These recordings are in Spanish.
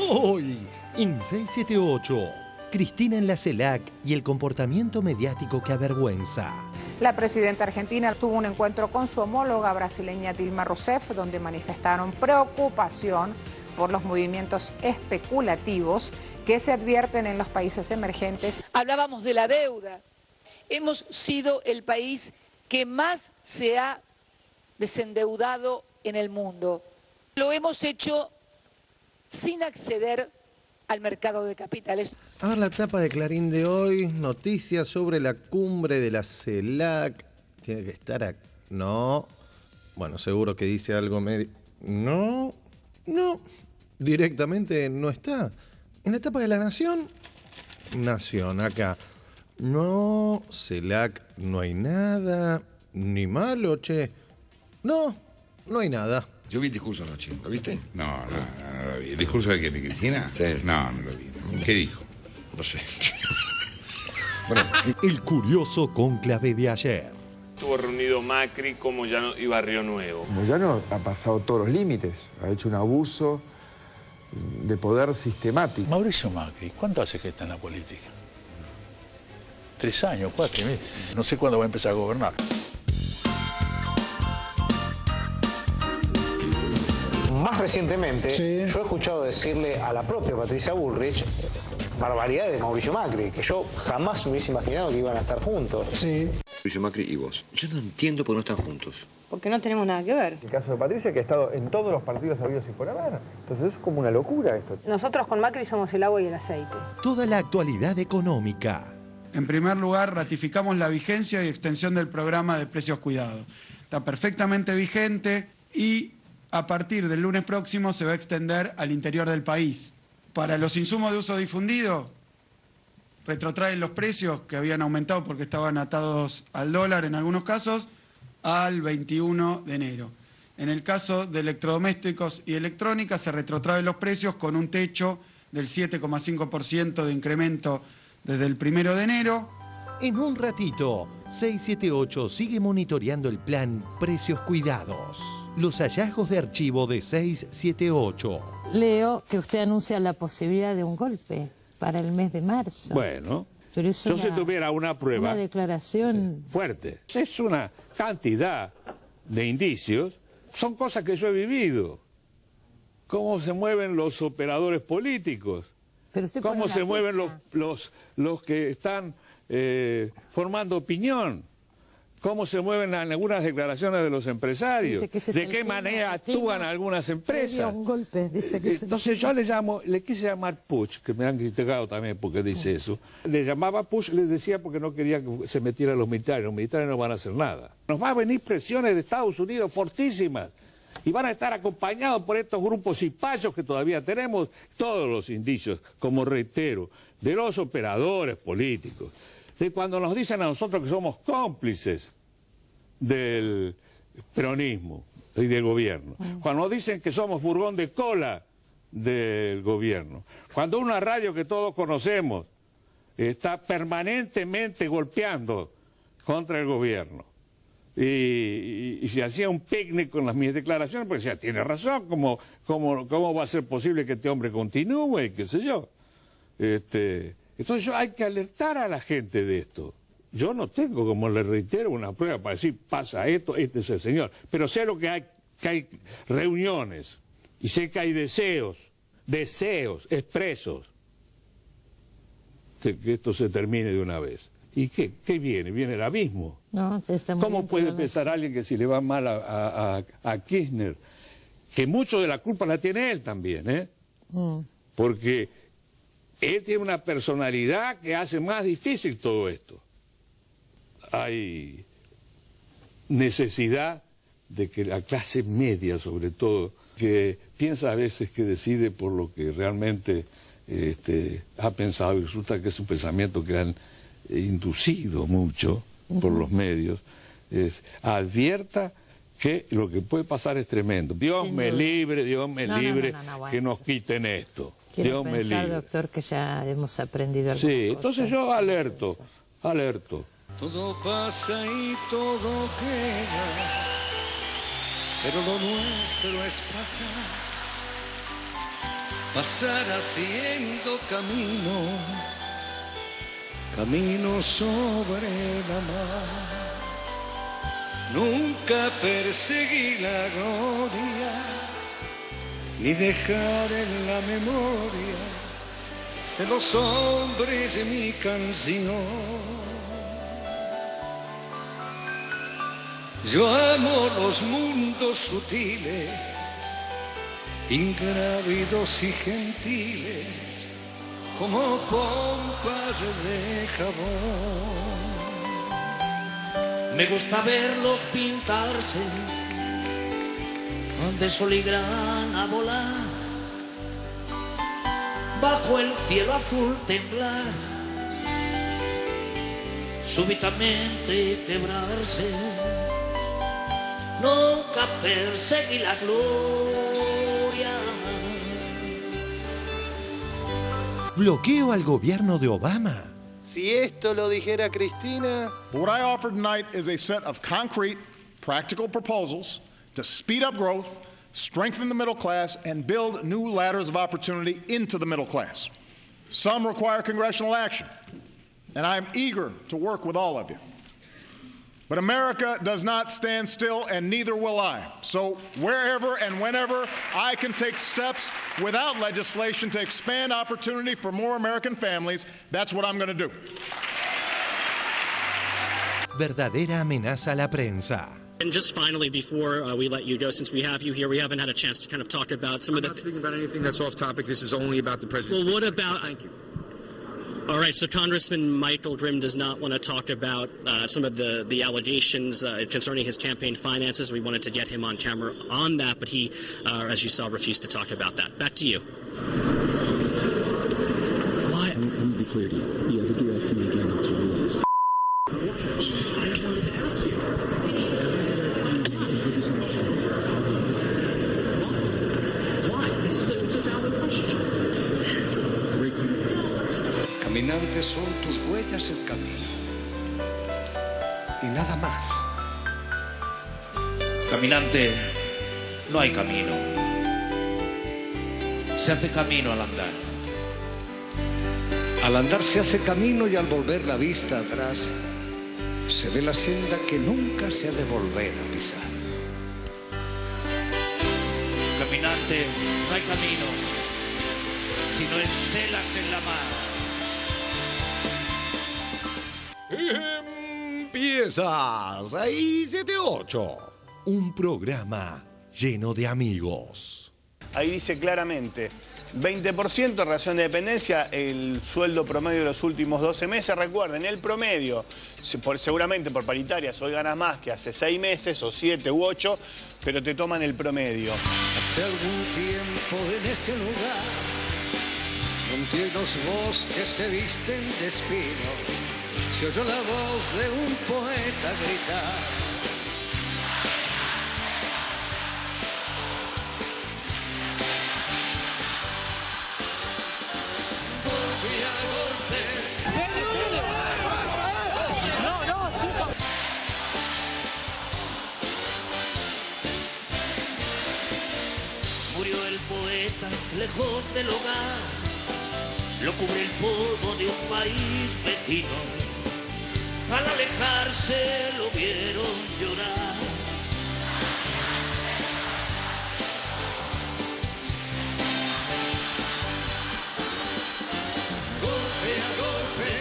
Hoy, en 678, Cristina en la CELAC y el comportamiento mediático que avergüenza. La presidenta argentina tuvo un encuentro con su homóloga brasileña Dilma Rousseff, donde manifestaron preocupación por los movimientos especulativos que se advierten en los países emergentes. Hablábamos de la deuda. Hemos sido el país que más se ha desendeudado en el mundo. Lo hemos hecho sin acceder al mercado de capitales. A ver la tapa de Clarín de hoy, noticias sobre la cumbre de la CELAC. Tiene que estar aquí. No. Bueno, seguro que dice algo medio... No. Directamente no está. En la tapa de La Nación, Nación, acá. No, CELAC, no hay nada. Ni malo, che. No hay nada. Yo vi el discurso anoche, ¿lo viste? No lo vi. ¿El discurso de quién? ¿De Cristina? Sí. No lo vi. ¿Qué dijo? No sé. Bueno, el curioso cónclave de ayer. Estuvo reunido Macri con Moyano y Barrio Nuevo. Moyano ha pasado todos los límites, ha hecho un abuso de poder sistemático. Mauricio Macri, ¿cuánto hace que está en la política? 3 años, 4 meses. No sé cuándo va a empezar a gobernar. Más recientemente, Sí. yo he escuchado decirle a la propia Patricia Bullrich barbaridades de Mauricio Macri, que yo jamás hubiese imaginado que iban a estar juntos. Sí. Mauricio Macri y vos. Yo no entiendo por qué no están juntos. Porque no tenemos nada que ver. El caso de Patricia, que ha estado en todos los partidos habidos y por haber. Entonces es como una locura esto. Nosotros con Macri somos el agua y el aceite. Toda la actualidad económica. En primer lugar, ratificamos la vigencia y extensión del programa de precios cuidados. Está perfectamente vigente y a partir del lunes próximo se va a extender al interior del país. Para los insumos de uso difundido, retrotraen los precios que habían aumentado porque estaban atados al dólar en algunos casos, al 21 de enero. En el caso de electrodomésticos y electrónica se retrotraen los precios con un techo del 7,5% de incremento desde el 1 de enero. En un ratito, 678 sigue monitoreando el plan Precios Cuidados. Los hallazgos de archivo de 678. Leo que usted anuncia la posibilidad de un golpe para el mes de marzo. Bueno, Pero es yo si tuviera una prueba una declaración fuerte, es una cantidad de indicios, son cosas que yo he vivido. Cómo se mueven los operadores políticos, Pero usted pone cómo la se mueven fecha. los que están formando opinión, cómo se mueven en algunas declaraciones de los empresarios, Dice que ese es de el qué clima, manera el clima actúan algunas previo empresas. a un golpe, dice que Entonces yo le quise llamar Puch, que me han criticado también porque dice eso. Le llamaba Puch, le decía porque no quería que se metieran los militares no van a hacer nada. Nos va a venir presiones de Estados Unidos fortísimas y van a estar acompañados por estos grupos cipayos que todavía tenemos, todos los indicios, como reitero, de los operadores políticos. De cuando nos dicen a nosotros que somos cómplices del peronismo y del gobierno, cuando nos dicen que somos furgón de cola del gobierno, cuando una radio que todos conocemos está permanentemente golpeando contra el gobierno y se hacía un picnic con mis declaraciones porque decía, tiene razón, ¿cómo va a ser posible que este hombre continúe? Qué sé yo. Entonces hay que alertar a la gente de esto. Yo no tengo, como le reitero, una prueba para decir, pasa esto, este es el señor. Pero sé lo que hay reuniones y sé que hay deseos expresos de que esto se termine de una vez. ¿Y qué viene? Viene el abismo. No, ¿Cómo puede pensar alguien que si le va mal a Kirchner, que mucho de la culpa la tiene él también, porque él tiene una personalidad que hace más difícil todo esto. Hay necesidad de que la clase media, sobre todo, que piensa a veces que decide por lo que realmente ha pensado, y resulta que es un pensamiento que han inducido mucho por los medios, advierta que lo que puede pasar es tremendo. Dios me libre bueno. que nos quiten esto. Quiero Dios me pensar, libre. doctor, que ya hemos aprendido algunas Sí, cosas. entonces yo alerto. Todo pasa y todo queda, pero lo nuestro es pasar. pasar haciendo camino sobre la mar. Nunca perseguí la gloria, ni dejar en la memoria de los hombres de mi canción. Yo amo los mundos sutiles, ingrávidos y gentiles, como pompas de jabón. Me gusta verlos pintarse de sol y grana volar, bajo el cielo azul temblar, súbitamente quebrarse. Nunca perseguí la gloria. Bloqueo al gobierno de Obama. Si esto lo dijera Cristina. What I offer tonight is a set of concrete, practical proposals to speed up growth, strengthen the middle class, and build new ladders of opportunity into the middle class. Some require congressional action, and I am eager to work with all of you. But America does not stand still, and neither will I. So wherever and whenever I can take steps without legislation to expand opportunity for more American families, that's what I'm going to do. Verdadera amenaza a la prensa. And just finally, before we let you go, since we have you here, we haven't had a chance to kind of talk about some of the... I'm not speaking about anything that's off topic. This is only about the president's... Well, what about... Thank you. All right, so Congressman Michael Grimm does not want to talk about some of the allegations concerning his campaign finances. We wanted to get him on camera on that, but he, as you saw, refused to talk about that. Back to you. Why? Let me be clear to you. You have to do that to me again in 3 years. I just wanted to ask you. Why? It's a valid question. Caminantes son tus huellas el camino y nada más. Caminante, no hay camino. Se hace camino al andar. Al andar se hace camino y al volver la vista atrás se ve la senda que nunca se ha de volver a pisar. Caminante, no hay camino, sino estelas en la mar. Empieza 678, un programa lleno de amigos. Ahí dice claramente, 20% en relación de dependencia, el sueldo promedio de los últimos 12 meses. Recuerden, el promedio, seguramente por paritarias, hoy ganas más que hace 6 meses, o 7 u 8, pero te toman el promedio. Hace algún tiempo en ese lugar, donde los bosques se visten de espinos, se oyó la voz de un poeta gritar. Golpe a golpe. No, chico. Murió el poeta lejos del hogar, lo cubre el polvo de un país vecino. Al alejarse lo vieron llorar. Golpe a golpe.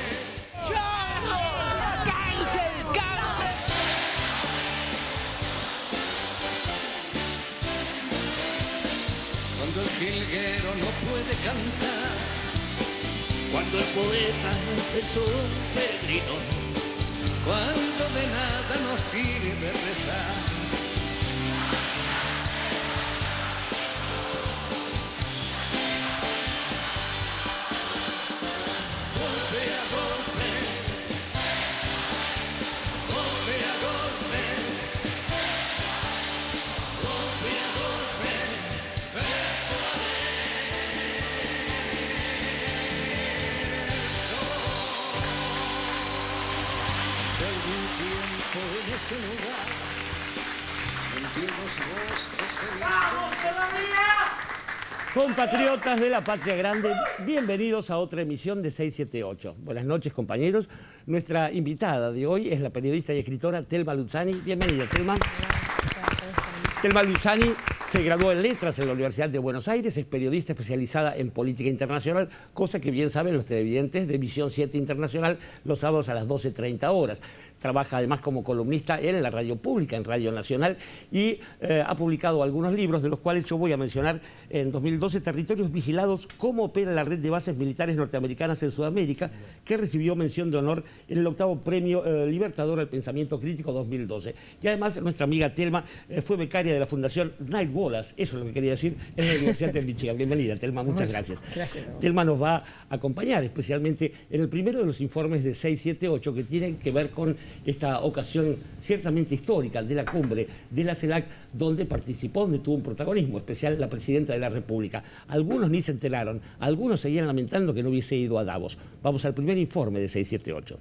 Cuando el jilguero no puede cantar, cuando el poeta es un peregrino, cuando de nada nos sirve rezar. Golpe a golpe, golpe a golpe, golpe a golpe, beso a beso. Hace algún tiempo en ese lugar, Compatriotas de la Patria Grande, bienvenidos a otra emisión de 678. Buenas noches, compañeros. Nuestra invitada de hoy es la periodista y escritora Thelma Luzzani. Bienvenida, Thelma. Thelma Luzzani se graduó en Letras en la Universidad de Buenos Aires, es periodista especializada en política internacional, cosa que bien saben los televidentes de Visión 7 Internacional los sábados a las 12:30 horas. Trabaja además como columnista en la radio pública, en Radio Nacional, y ha publicado algunos libros, de los cuales yo voy a mencionar en 2012 Territorios Vigilados, cómo opera la red de bases militares norteamericanas en Sudamérica, que recibió mención de honor en el 8º Premio Libertador al Pensamiento Crítico 2012. Y además nuestra amiga Thelma fue becaria de la Fundación Knight Wallace, eso es lo que quería decir, en la Universidad de Michigan. Bienvenida, Thelma, muchas gracias. Gracias. Thelma nos va a acompañar especialmente en el primero de los informes de 678 que tienen que ver con esta ocasión ciertamente histórica de la cumbre de la CELAC, donde participó, donde tuvo un protagonismo especial la presidenta de la República. Algunos ni se enteraron, algunos seguían lamentando que no hubiese ido a Davos. Vamos al primer informe de 678.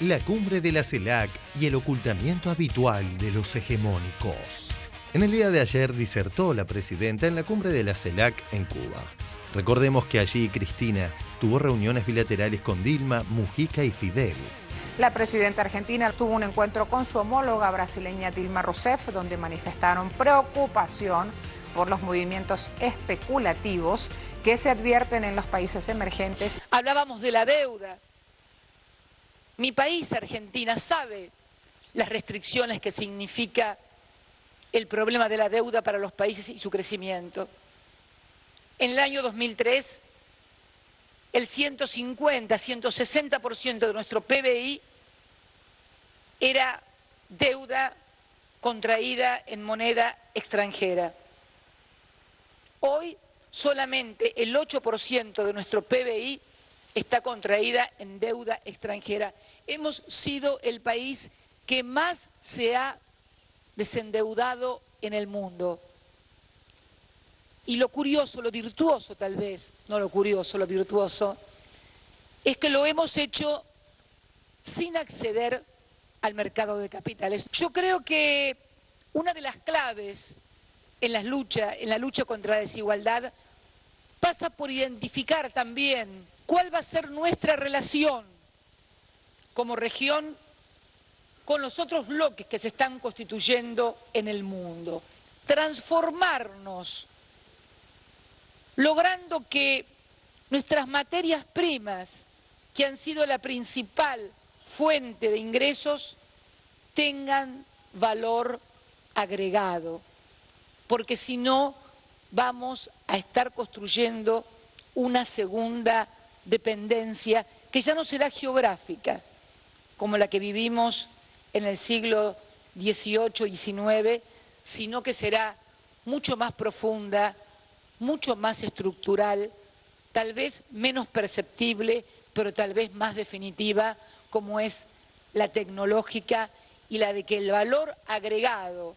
La cumbre de la CELAC y el ocultamiento habitual de los hegemónicos. En el día de ayer disertó la presidenta en la cumbre de la CELAC en Cuba. Recordemos que allí Cristina tuvo reuniones bilaterales con Dilma, Mujica y Fidel. La presidenta argentina tuvo un encuentro con su homóloga brasileña Dilma Rousseff, donde manifestaron preocupación por los movimientos especulativos que se advierten en los países emergentes. Hablábamos de la deuda. Mi país, Argentina, sabe las restricciones que significa el problema de la deuda para los países y su crecimiento. En el año 2003, el 150-160% de nuestro PBI era deuda contraída en moneda extranjera. Hoy solamente el 8% de nuestro PBI está contraída en deuda extranjera. Hemos sido el país que más se ha desendeudado en el mundo. Y lo curioso, lo virtuoso tal vez, no lo curioso, lo virtuoso, es que lo hemos hecho sin acceder al mercado de capitales. Yo creo que una de las claves en la lucha contra la desigualdad pasa por identificar también cuál va a ser nuestra relación como región con los otros bloques que se están constituyendo en el mundo. Transformarnos, logrando que nuestras materias primas, que han sido la principal fuente de ingresos, tengan valor agregado, porque si no vamos a estar construyendo una segunda dependencia que ya no será geográfica, como la que vivimos en el siglo XVIII y XIX, sino que será mucho más profunda, mucho más estructural, tal vez menos perceptible, pero tal vez más definitiva, como es la tecnológica y la de que el valor agregado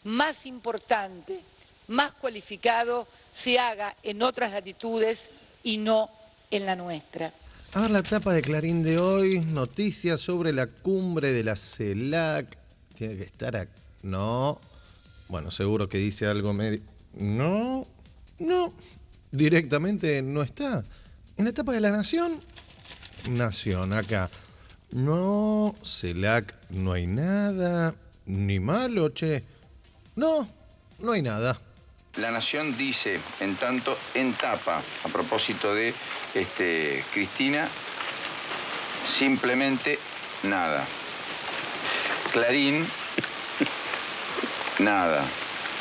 más importante, más cualificado, se haga en otras latitudes y no en la nuestra. A ver la tapa de Clarín de hoy, noticias sobre la cumbre de la CELAC. Tiene que estar no. Bueno, seguro que dice algo medio. No, directamente no está. En la tapa de La Nación, acá. No, CELAC, no hay nada, ni malo, che. No hay nada. La Nación dice, en tanto, en tapa, a propósito de Cristina, simplemente nada. Clarín, nada.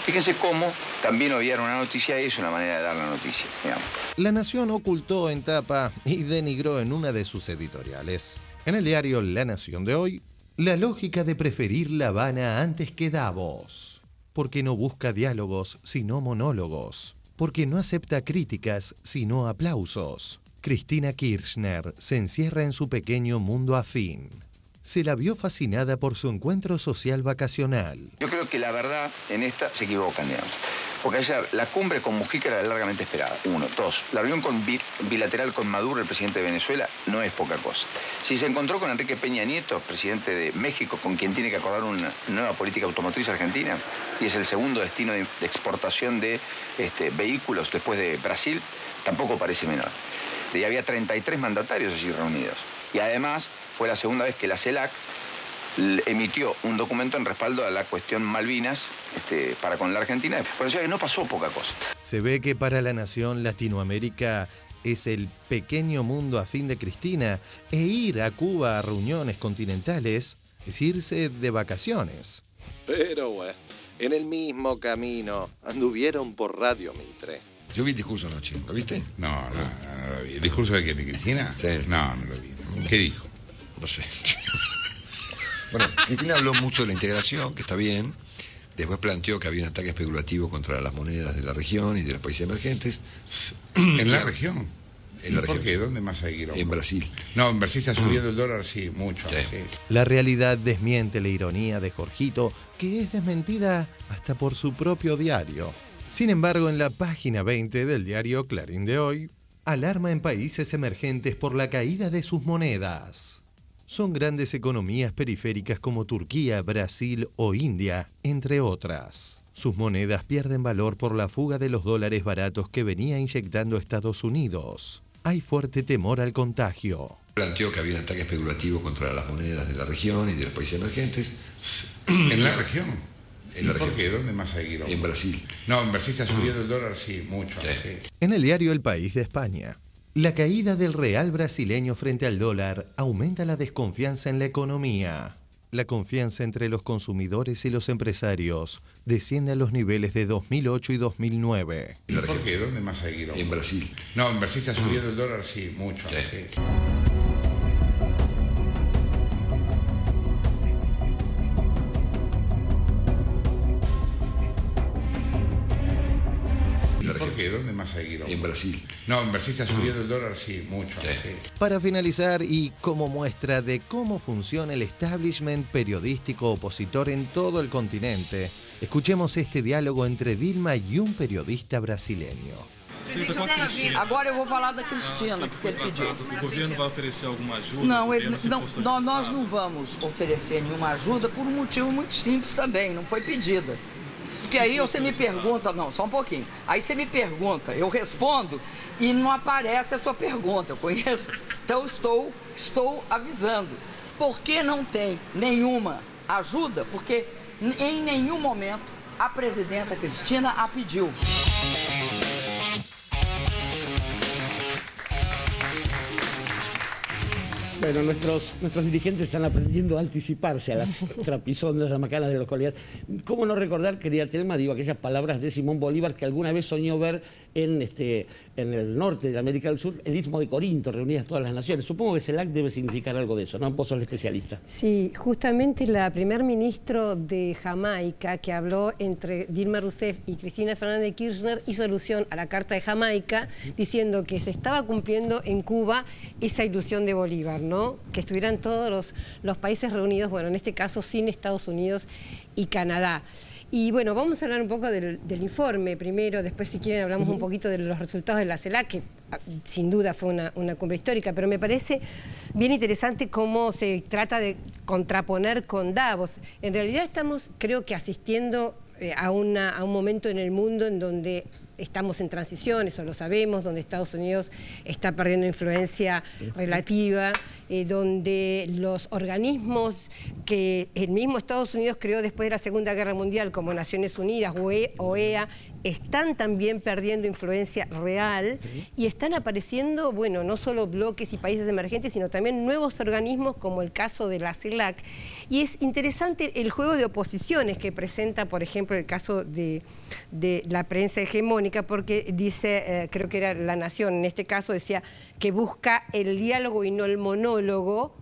Fíjense cómo también obviaron una noticia y es una manera de dar la noticia, digamos. La Nación ocultó en tapa y denigró en una de sus editoriales. En el diario La Nación de hoy, la lógica de preferir La Habana antes que Davos. Porque no busca diálogos, sino monólogos. Porque no acepta críticas, sino aplausos. Cristina Kirchner se encierra en su pequeño mundo afín. Se la vio fascinada por su encuentro social vacacional. Yo creo que la verdad en esta se equivocan, digamos. porque ayer la cumbre con Mujica era largamente esperada, 1. 2, la reunión bilateral con Maduro, el presidente de Venezuela, no es poca cosa. Si se encontró con Enrique Peña Nieto, presidente de México, con quien tiene que acordar una nueva política automotriz argentina, y es el segundo destino de exportación de vehículos después de Brasil, tampoco parece menor. Y había 33 mandatarios allí reunidos. Y además fue la segunda vez que la CELAC emitió un documento en respaldo a la cuestión Malvinas para con la Argentina. Por eso que no pasó poca cosa. Se ve que para la nación Latinoamérica es el pequeño mundo afín de Cristina, e ir a Cuba a reuniones continentales es irse de vacaciones. Pero bueno, en el mismo camino anduvieron por Radio Mitre. Yo vi el discurso anoche, ¿lo viste? No lo vi. ¿El discurso de quién? ¿De Cristina? Sí. No lo vi. ¿Qué dijo? No sé. Bueno, Cristina habló mucho de la integración, que está bien. Después planteó que había un ataque especulativo contra las monedas de la región y de los países emergentes. ¿En la región? ¿Por qué? ¿Dónde más hay quilombo? En Brasil. No, en Brasil está subiendo el dólar, sí, mucho. Sí. Sí. La realidad desmiente la ironía de Jorgito, que es desmentida hasta por su propio diario. Sin embargo, en la página 20 del diario Clarín de hoy, alarma en países emergentes por la caída de sus monedas. Son grandes economías periféricas como Turquía, Brasil o India, entre otras. Sus monedas pierden valor por la fuga de los dólares baratos que venía inyectando Estados Unidos. Hay fuerte temor al contagio. Planteó que había un ataque especulativo contra las monedas de la región y de los países emergentes. ¿En la región? ¿Por qué? ¿Dónde más hay quilombo? En Brasil. No, en Brasil está subiendo el dólar, sí, mucho. Sí. En el diario El País de España, la caída del real brasileño frente al dólar aumenta la desconfianza en la economía. La confianza entre los consumidores y los empresarios desciende a los niveles de 2008 y 2009. ¿Por qué? ¿Dónde más hay quilombo? En Brasil. No, en Brasil está subiendo el dólar, sí, mucho. Sí. ¿Por qué? ¿Dónde más hay quilombo? En Brasil. No, en Brasil está subiendo el dólar, sí, mucho. Sí. Para finalizar, y como muestra de cómo funciona el establishment periodístico opositor en todo el continente, escuchemos este diálogo entre Dilma y un periodista brasileño. Agora eu vou falar da Cristina, porque ele pediu. O governo vai oferecer alguma ajuda? Não, nós não vamos oferecer nenhuma ajuda por um motivo muito simples também, não foi pedida. Porque aí você me pergunta, não, só um pouquinho. Aí você me pergunta, eu respondo e não aparece a sua pergunta, eu conheço. Então estou avisando. Por que não tem nenhuma ajuda? Porque em nenhum momento a presidenta Cristina a pediu. Bueno, nuestros dirigentes están aprendiendo a anticiparse a las trapisondas, a las macanas de los colegas. ¿Cómo no recordar, querida Telma, digo, aquellas palabras de Simón Bolívar que alguna vez soñó ver en el norte de América del Sur, el Istmo de Corinto, reunidas todas las naciones? Supongo que CELAC debe significar algo de eso, ¿no? Vos sos el especialista. Sí, justamente la primer ministro de Jamaica, que habló entre Dilma Rousseff y Cristina Fernández de Kirchner, hizo alusión a la Carta de Jamaica, diciendo que se estaba cumpliendo en Cuba esa ilusión de Bolívar, ¿no? Que estuvieran todos los países reunidos, bueno, en este caso sin Estados Unidos y Canadá. Y bueno, vamos a hablar un poco del informe primero, después si quieren hablamos un poquito de los resultados de la CELAC, que sin duda fue una cumbre histórica, pero me parece bien interesante cómo se trata de contraponer con Davos. En realidad estamos, creo que, asistiendo a un momento en el mundo en donde estamos en transición, eso lo sabemos, donde Estados Unidos está perdiendo influencia relativa, donde los organismos que el mismo Estados Unidos creó después de la Segunda Guerra Mundial, como Naciones Unidas, OEA, están también perdiendo influencia real y están apareciendo, bueno, no solo bloques y países emergentes, sino también nuevos organismos como el caso de la CELAC. Y es interesante el juego de oposiciones que presenta, por ejemplo, el caso de la prensa hegemónica, porque dice, creo que era La Nación, en este caso decía que busca el diálogo y no el monólogo,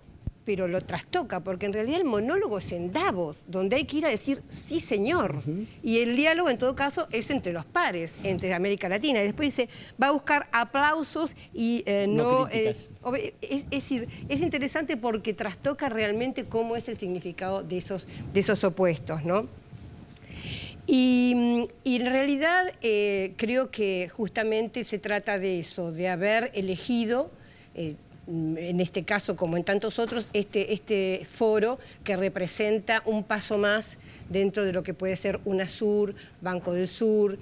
pero lo trastoca, porque en realidad el monólogo es en Davos, donde hay que ir a decir sí señor, y el diálogo en todo caso es entre los pares, entre América Latina, y después dice, va a buscar aplausos y no es decir, es interesante porque trastoca realmente cómo es el significado de esos opuestos, ¿no? Y en realidad creo que justamente se trata de eso, de haber elegido, en este caso como en tantos otros, este foro que representa un paso más dentro de lo que puede ser UNASUR, Banco del Sur,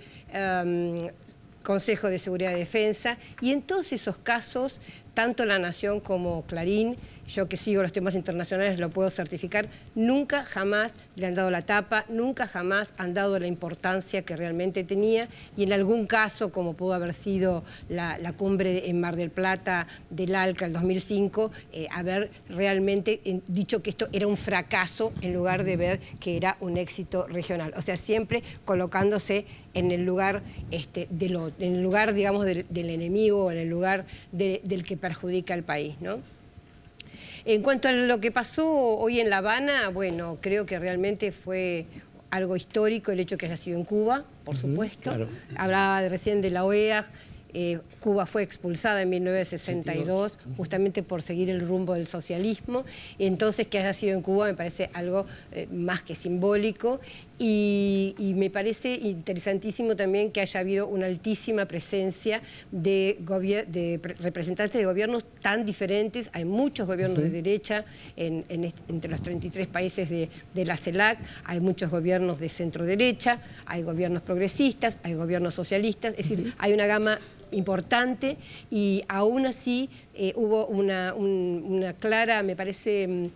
Consejo de Seguridad y Defensa, y en todos esos casos, tanto La Nación como Clarín, yo que sigo los temas internacionales lo puedo certificar, nunca jamás le han dado la tapa, nunca jamás han dado la importancia que realmente tenía, y en algún caso, como pudo haber sido la cumbre en Mar del Plata del ALCA el 2005, haber realmente dicho que esto era un fracaso en lugar de ver que era un éxito regional. O sea, siempre colocándose en el lugar, en el lugar, digamos, del enemigo, en el lugar del que perjudica al país, ¿no? En cuanto a lo que pasó hoy en La Habana, bueno, creo que realmente fue algo histórico el hecho que haya sido en Cuba, por supuesto. Claro. Hablaba recién de la OEA. Cuba fue expulsada en 1962 justamente por seguir el rumbo del socialismo, y entonces que haya sido en Cuba me parece algo más que simbólico, y me parece interesantísimo también que haya habido una altísima presencia de representantes de gobiernos tan diferentes. Hay muchos gobiernos de derecha entre los 33 países de la CELAC, hay muchos gobiernos de centro derecha, hay gobiernos progresistas, hay gobiernos socialistas, es decir, hay una gama importante, y aún así hubo una clara, me parece,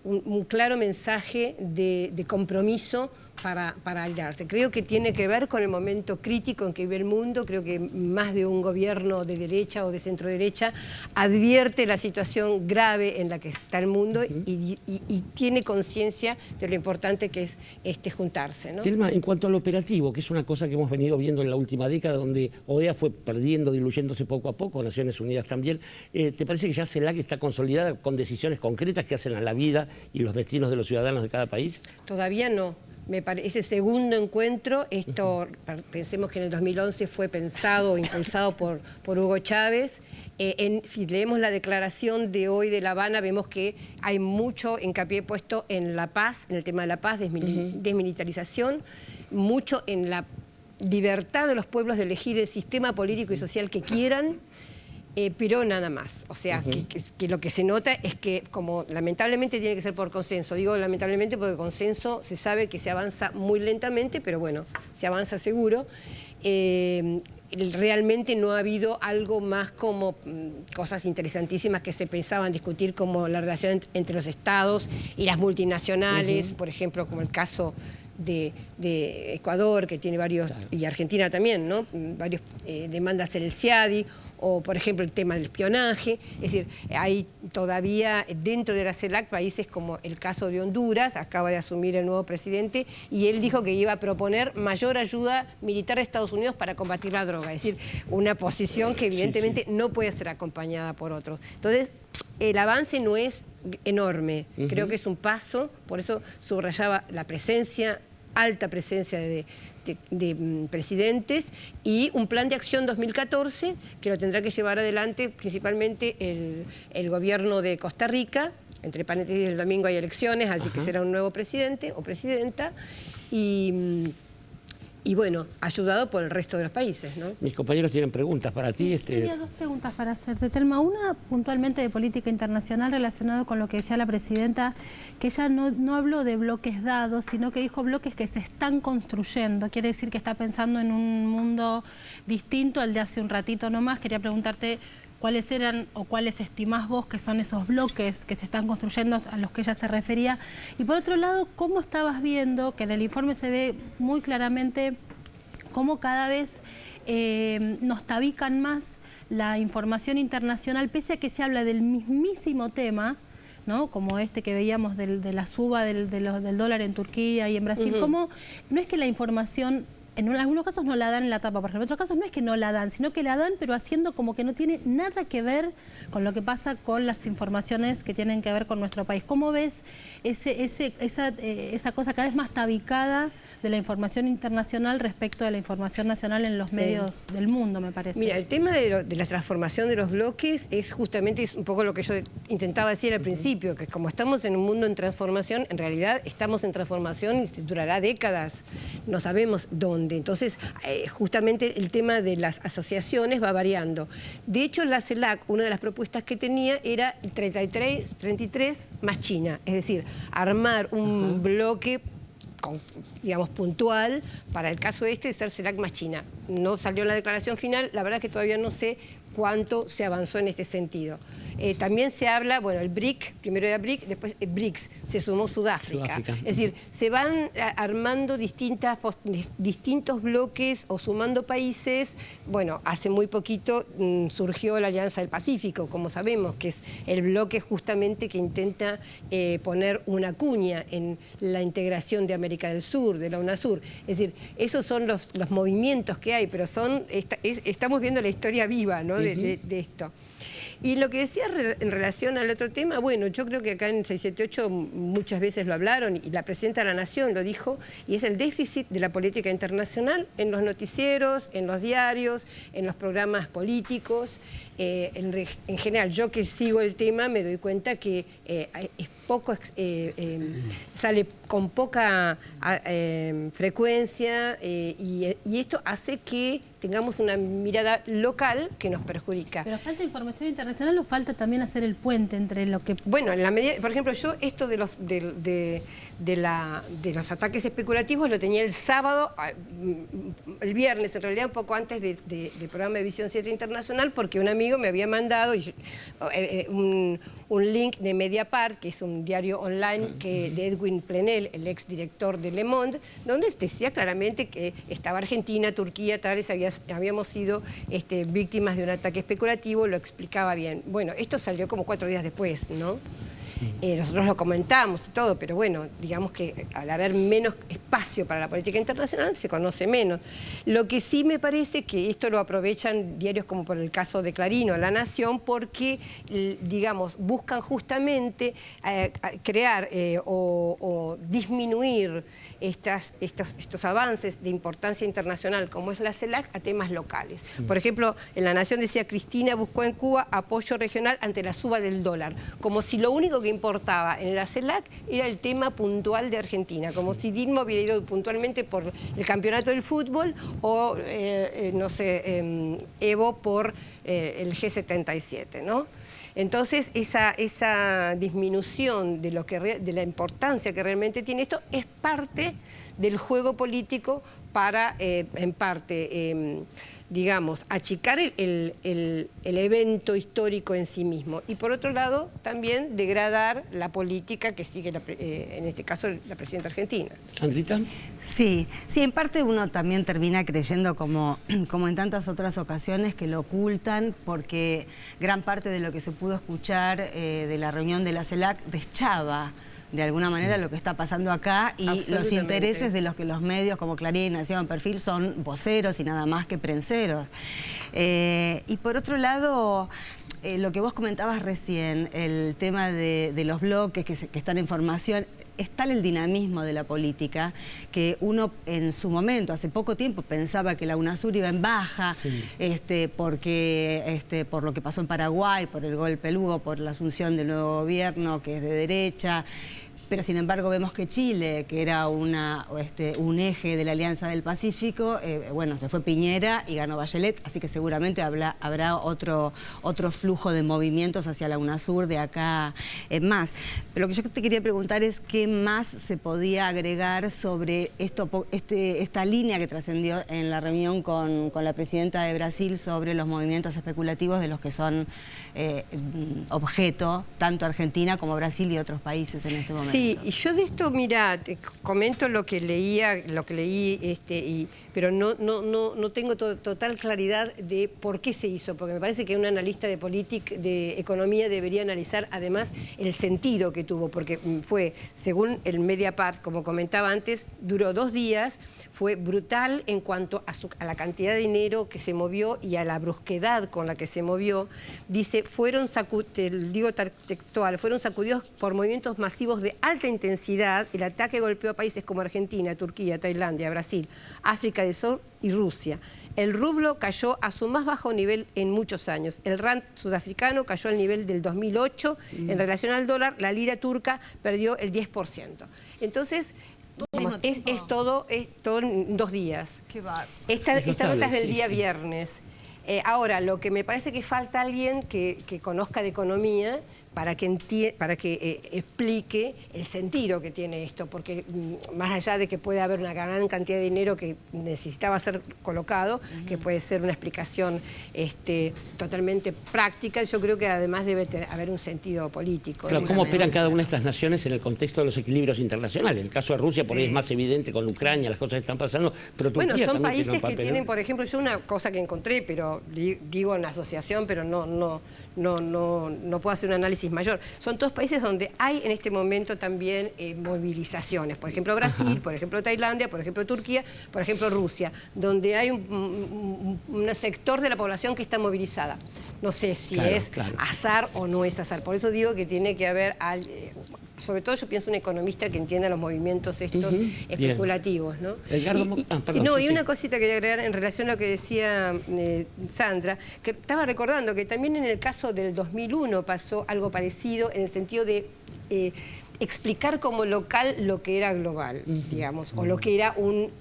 un claro mensaje de compromiso para aliarse. Creo que tiene que ver con el momento crítico en que vive el mundo. Creo que más de un gobierno de derecha o de centro derecha advierte la situación grave en la que está el mundo y tiene conciencia de lo importante que es juntarse, ¿no? Telma, en cuanto al operativo, que es una cosa que hemos venido viendo en la última década, donde OEA fue perdiendo, diluyéndose poco a poco, Naciones Unidas también, ¿te parece que ya CELAC está consolidada con decisiones concretas que hacen a la vida y los destinos de los ciudadanos de cada país? Todavía no. Me parece ese segundo encuentro, pensemos que en el 2011 fue pensado o impulsado por Hugo Chávez. Si leemos la declaración de hoy de La Habana, vemos que hay mucho hincapié puesto en la paz, en el tema de la paz, desmilitarización, mucho en la libertad de los pueblos de elegir el sistema político y social que quieran, pero nada más. O sea, que lo que se nota es que, como lamentablemente tiene que ser por consenso, digo lamentablemente porque consenso se sabe que se avanza muy lentamente, pero bueno, se avanza seguro. Realmente no ha habido algo más como cosas interesantísimas que se pensaban discutir, como la relación entre los estados y las multinacionales, por ejemplo, como el caso de Ecuador, que tiene varios, y Argentina también, ¿no? Varios demandas en el CIADI, o por ejemplo el tema del espionaje. Es decir, hay todavía dentro de la CELAC países como el caso de Honduras, acaba de asumir el nuevo presidente, y él dijo que iba a proponer mayor ayuda militar de Estados Unidos para combatir la droga. Es decir, una posición que evidentemente no puede ser acompañada por otros. Entonces, el avance no es enorme, creo que es un paso, por eso subrayaba la presencia, alta presencia de presidentes, y un plan de acción 2014 que lo tendrá que llevar adelante principalmente el gobierno de Costa Rica. Entre paréntesis, el domingo hay elecciones, así que será un nuevo presidente o presidenta, y bueno, ayudado por el resto de los países, ¿no? Mis compañeros tienen preguntas para ti. Tenía dos preguntas para hacerte, Telma. Una puntualmente de política internacional relacionado con lo que decía la presidenta, que ella no habló de bloques dados, sino que dijo bloques que se están construyendo. Quiere decir que está pensando en un mundo distinto al de hace un ratito nomás. Quería preguntarte cuáles eran o cuáles estimás vos que son esos bloques que se están construyendo a los que ella se refería. Y por otro lado, ¿cómo estabas viendo, que en el informe se ve muy claramente cómo cada vez nos tabican más la información internacional, pese a que se habla del mismísimo tema, ¿no? Como este que veíamos de la suba del dólar en Turquía y en Brasil? ¿Cómo no es que la información en algunos casos no la dan en la tapa, por ejemplo. En otros casos no es que no la dan, sino que la dan, pero haciendo como que no tiene nada que ver con lo que pasa con las informaciones que tienen que ver con nuestro país. ¿Cómo ves esa cosa cada vez más tabicada de la información internacional respecto de la información nacional en los medios del mundo, me parece? Mira, el tema de la transformación de los bloques es justamente un poco lo que yo intentaba decir al principio, que como estamos en un mundo en transformación, en realidad estamos en transformación y durará décadas, no sabemos dónde. Entonces, justamente el tema de las asociaciones va variando. De hecho, la CELAC, una de las propuestas que tenía era 33 más China, es decir, armar un bloque, digamos, puntual para el caso de ser CELAC más China. No salió la declaración final, la verdad es que todavía no sé cuánto se avanzó en este sentido. También se habla, bueno, el BRIC, primero era BRIC, después BRICS, se sumó Sudáfrica. Es decir, se van armando distintos bloques o sumando países. Bueno, hace muy poquito surgió la Alianza del Pacífico, como sabemos, que es el bloque justamente que intenta poner una cuña en la integración de América del Sur, de la UNASUR. Es decir, esos son los movimientos que hay, pero estamos viendo la historia viva, ¿no? de esto. Y lo que decía en relación al otro tema, bueno, yo creo que acá en 678 muchas veces lo hablaron y la Presidenta de la Nación lo dijo, y es el déficit de la política internacional en los noticieros, en los diarios, en los programas políticos. En general, yo que sigo el tema me doy cuenta que sale con poca frecuencia y esto hace que tengamos una mirada local que nos perjudica. ¿Pero falta información internacional o falta también hacer el puente entre lo que...? Bueno, en la medida, por ejemplo, yo esto de los ataques especulativos lo tenía el sábado, el viernes en realidad, un poco antes del programa de Visión 7 Internacional, porque un amigo me había mandado un link de Mediapart, que es un diario online de Edwin Plenel, el ex director de Le Monde, donde decía claramente que estaba Argentina, Turquía, tales, habíamos sido víctimas de un ataque especulativo, lo explicaba bien. Bueno, esto salió como 4 días después, ¿no? Nosotros lo comentamos y todo, pero bueno, digamos que al haber menos espacio para la política internacional se conoce menos. Lo que sí me parece que esto lo aprovechan diarios como por el caso de Clarín o La Nación, porque, digamos, buscan justamente crear o disminuir estos avances de importancia internacional como es la CELAC a temas locales. Por ejemplo, en La Nación decía: Cristina buscó en Cuba apoyo regional ante la suba del dólar, como si lo único que importaba en la CELAC era el tema puntual de Argentina, como si Dilma hubiera ido puntualmente por el campeonato del fútbol o, no sé, Evo por el G77, ¿no? Entonces, esa disminución de la importancia que realmente tiene esto es parte del juego político para, en parte, digamos, achicar el evento histórico en sí mismo. Y por otro lado, también degradar la política que sigue, en este caso, la presidenta argentina. ¿Sandrita? Sí, en parte uno también termina creyendo, como en tantas otras ocasiones, que lo ocultan, porque gran parte de lo que se pudo escuchar de la reunión de la CELAC deschaba de alguna manera lo que está pasando acá y los intereses de los que los medios como Clarín, Nación, Perfil son voceros y nada más que prenseros. Y por otro lado, lo que vos comentabas recién, el tema de los bloques que están en formación, es tal el dinamismo de la política que uno en su momento, hace poco tiempo, pensaba que la UNASUR iba en baja, porque por lo que pasó en Paraguay, por el golpe Lugo, por la asunción del nuevo gobierno que es de derecha. Pero sin embargo vemos que Chile, que era un eje de la Alianza del Pacífico, bueno, se fue Piñera y ganó Bachelet, así que seguramente habrá otro flujo de movimientos hacia la UNASUR de acá en más. Pero lo que yo te quería preguntar es qué más se podía agregar sobre esta línea que trascendió en la reunión con la presidenta de Brasil sobre los movimientos especulativos de los que son objeto tanto Argentina como Brasil y otros países en este momento. Sí, y yo de esto, mira, te comento lo que leí, pero no tengo total claridad de por qué se hizo, porque me parece que un analista de economía debería analizar además el sentido que tuvo, porque fue, según el Mediapart, como comentaba antes, duró 2 días, fue brutal en cuanto a la cantidad de dinero que se movió y a la brusquedad con la que se movió. Dice, fueron sacudidos por movimientos masivos de alta intensidad. El ataque golpeó a países como Argentina, Turquía, Tailandia, Brasil, África del Sur y Rusia. El rublo cayó a su más bajo nivel en muchos años. El rand sudafricano cayó al nivel del 2008. En relación al dólar, la lira turca perdió el 10%. Entonces, es todo en 2 días. Qué bárbaro. Esta nota es del día viernes. Ahora, lo que me parece que falta alguien que conozca de economía para que explique el sentido que tiene esto, porque más allá de que puede haber una gran cantidad de dinero que necesitaba ser colocado, que puede ser una explicación totalmente práctica, yo creo que además debe haber un sentido político. Claro, ¿cómo operan cada una de estas naciones en el contexto de los equilibrios internacionales? El caso de Rusia por ahí es más evidente con Ucrania, las cosas que están pasando, pero Turquía bueno, son también países que tienen, por ejemplo, yo una cosa que encontré, pero digo en la asociación, pero no puedo hacer un análisis mayor. Son todos países donde hay en este momento también movilizaciones. Por ejemplo, Brasil, por ejemplo, Tailandia, por ejemplo, Turquía, por ejemplo, Rusia, donde hay un sector de la población que está movilizada. No sé si es azar o no es azar. Por eso digo que tiene que haber... sobre todo yo pienso un economista que entienda los movimientos estos especulativos, ¿no? Y una cosita que quería agregar en relación a lo que decía Sandra, que estaba recordando que también en el caso del 2001 pasó algo parecido en el sentido de explicar como local lo que era global, digamos, o lo que era un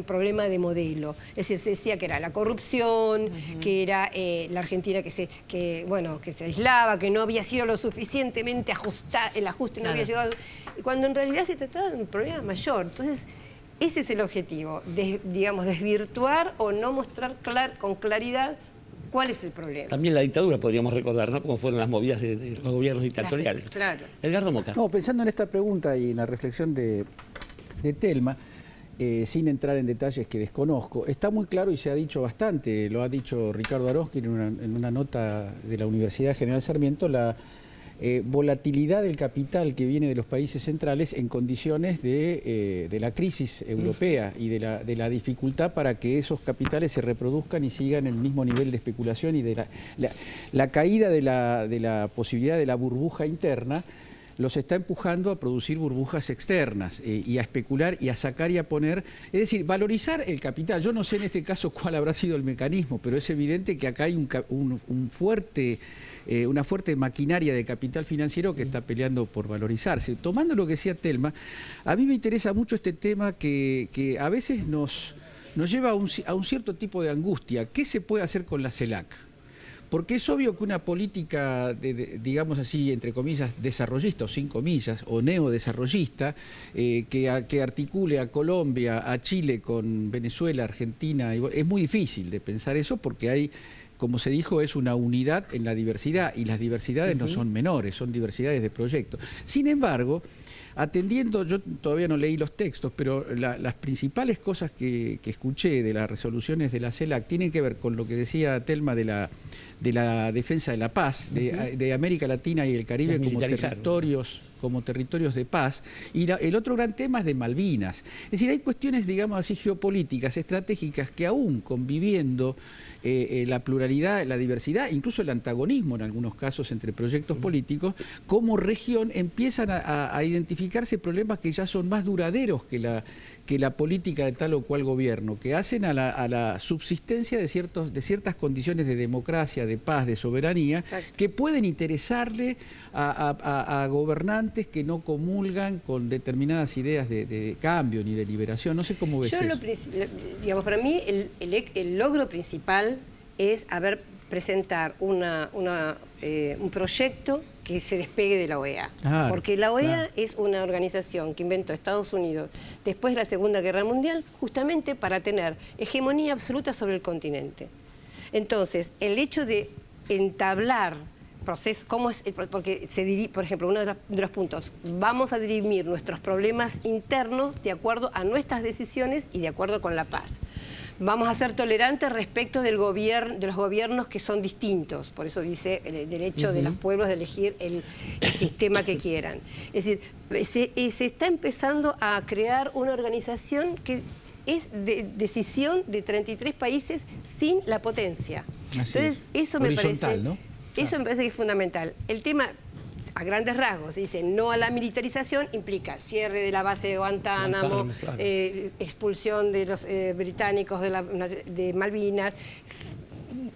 problema de modelo. Es decir, se decía que era la corrupción, que era la Argentina que se aislaba, que no había sido lo suficientemente ajustado, el ajuste no había llegado, cuando en realidad se trataba de un problema mayor. Entonces, ese es el objetivo, digamos, desvirtuar o no mostrar con claridad ¿cuál es el problema? También la dictadura podríamos recordar, ¿no? Cómo fueron las movidas de los gobiernos dictatoriales. Claro. Edgardo Moca. No, pensando en esta pregunta y en la reflexión de Telma, sin entrar en detalles que desconozco, está muy claro y se ha dicho bastante, lo ha dicho Ricardo Aroski en una nota de la Universidad General Sarmiento, la volatilidad del capital que viene de los países centrales en condiciones de la crisis europea y de la dificultad para que esos capitales se reproduzcan y sigan el mismo nivel de especulación y de la caída de la posibilidad de la burbuja interna los está empujando a producir burbujas externas y a especular y a sacar y a poner, es decir, valorizar el capital. Yo no sé en este caso cuál habrá sido el mecanismo, pero es evidente que acá hay una fuerte maquinaria de capital financiero que está peleando por valorizarse. Tomando lo que decía Telma, a mí me interesa mucho este tema que a veces nos lleva a un cierto tipo de angustia. ¿Qué se puede hacer con la CELAC? Porque es obvio que una política, digamos así, entre comillas, desarrollista o sin comillas, o neodesarrollista, que articule a Colombia, a Chile con Venezuela, Argentina, es muy difícil de pensar eso porque hay, como se dijo, es una unidad en la diversidad y las diversidades no son menores, son diversidades de proyectos. Sin embargo, atendiendo, yo todavía no leí los textos, pero las principales cosas que escuché de las resoluciones de la CELAC tienen que ver con lo que decía Telma de la defensa de la paz, de América Latina y el Caribe como territorios de paz, y el otro gran tema es de Malvinas. Es decir, hay cuestiones, digamos así, geopolíticas, estratégicas, que aún conviviendo la pluralidad, la diversidad, incluso el antagonismo en algunos casos entre proyectos políticos, como región empiezan a identificarse problemas que ya son más duraderos que la política de tal o cual gobierno, que hacen a la subsistencia de ciertas condiciones de democracia, de paz, de soberanía, que pueden interesarle a gobernantes que no comulgan con determinadas ideas de cambio ni de liberación. No sé cómo ves eso. Digamos, para mí el logro principal es presentar un proyecto que se despegue de la OEA. Porque la OEA es una organización que inventó Estados Unidos después de la Segunda Guerra Mundial justamente para tener hegemonía absoluta sobre el continente. Entonces, el hecho de entablar proceso, cómo es, porque por ejemplo, uno de los puntos, vamos a dirimir nuestros problemas internos de acuerdo a nuestras decisiones y de acuerdo con la paz. Vamos a ser tolerantes respecto de los gobiernos que son distintos, por eso dice el derecho de los pueblos de elegir el sistema que quieran. Es decir, se está empezando a crear una organización que es de decisión de 33 países sin la potencia. Así Entonces, eso me parece, ¿no? Eso me parece que es fundamental. El tema, a grandes rasgos, dice no a la militarización, implica cierre de la base de Guantánamo, claro. Expulsión de los británicos de Malvinas,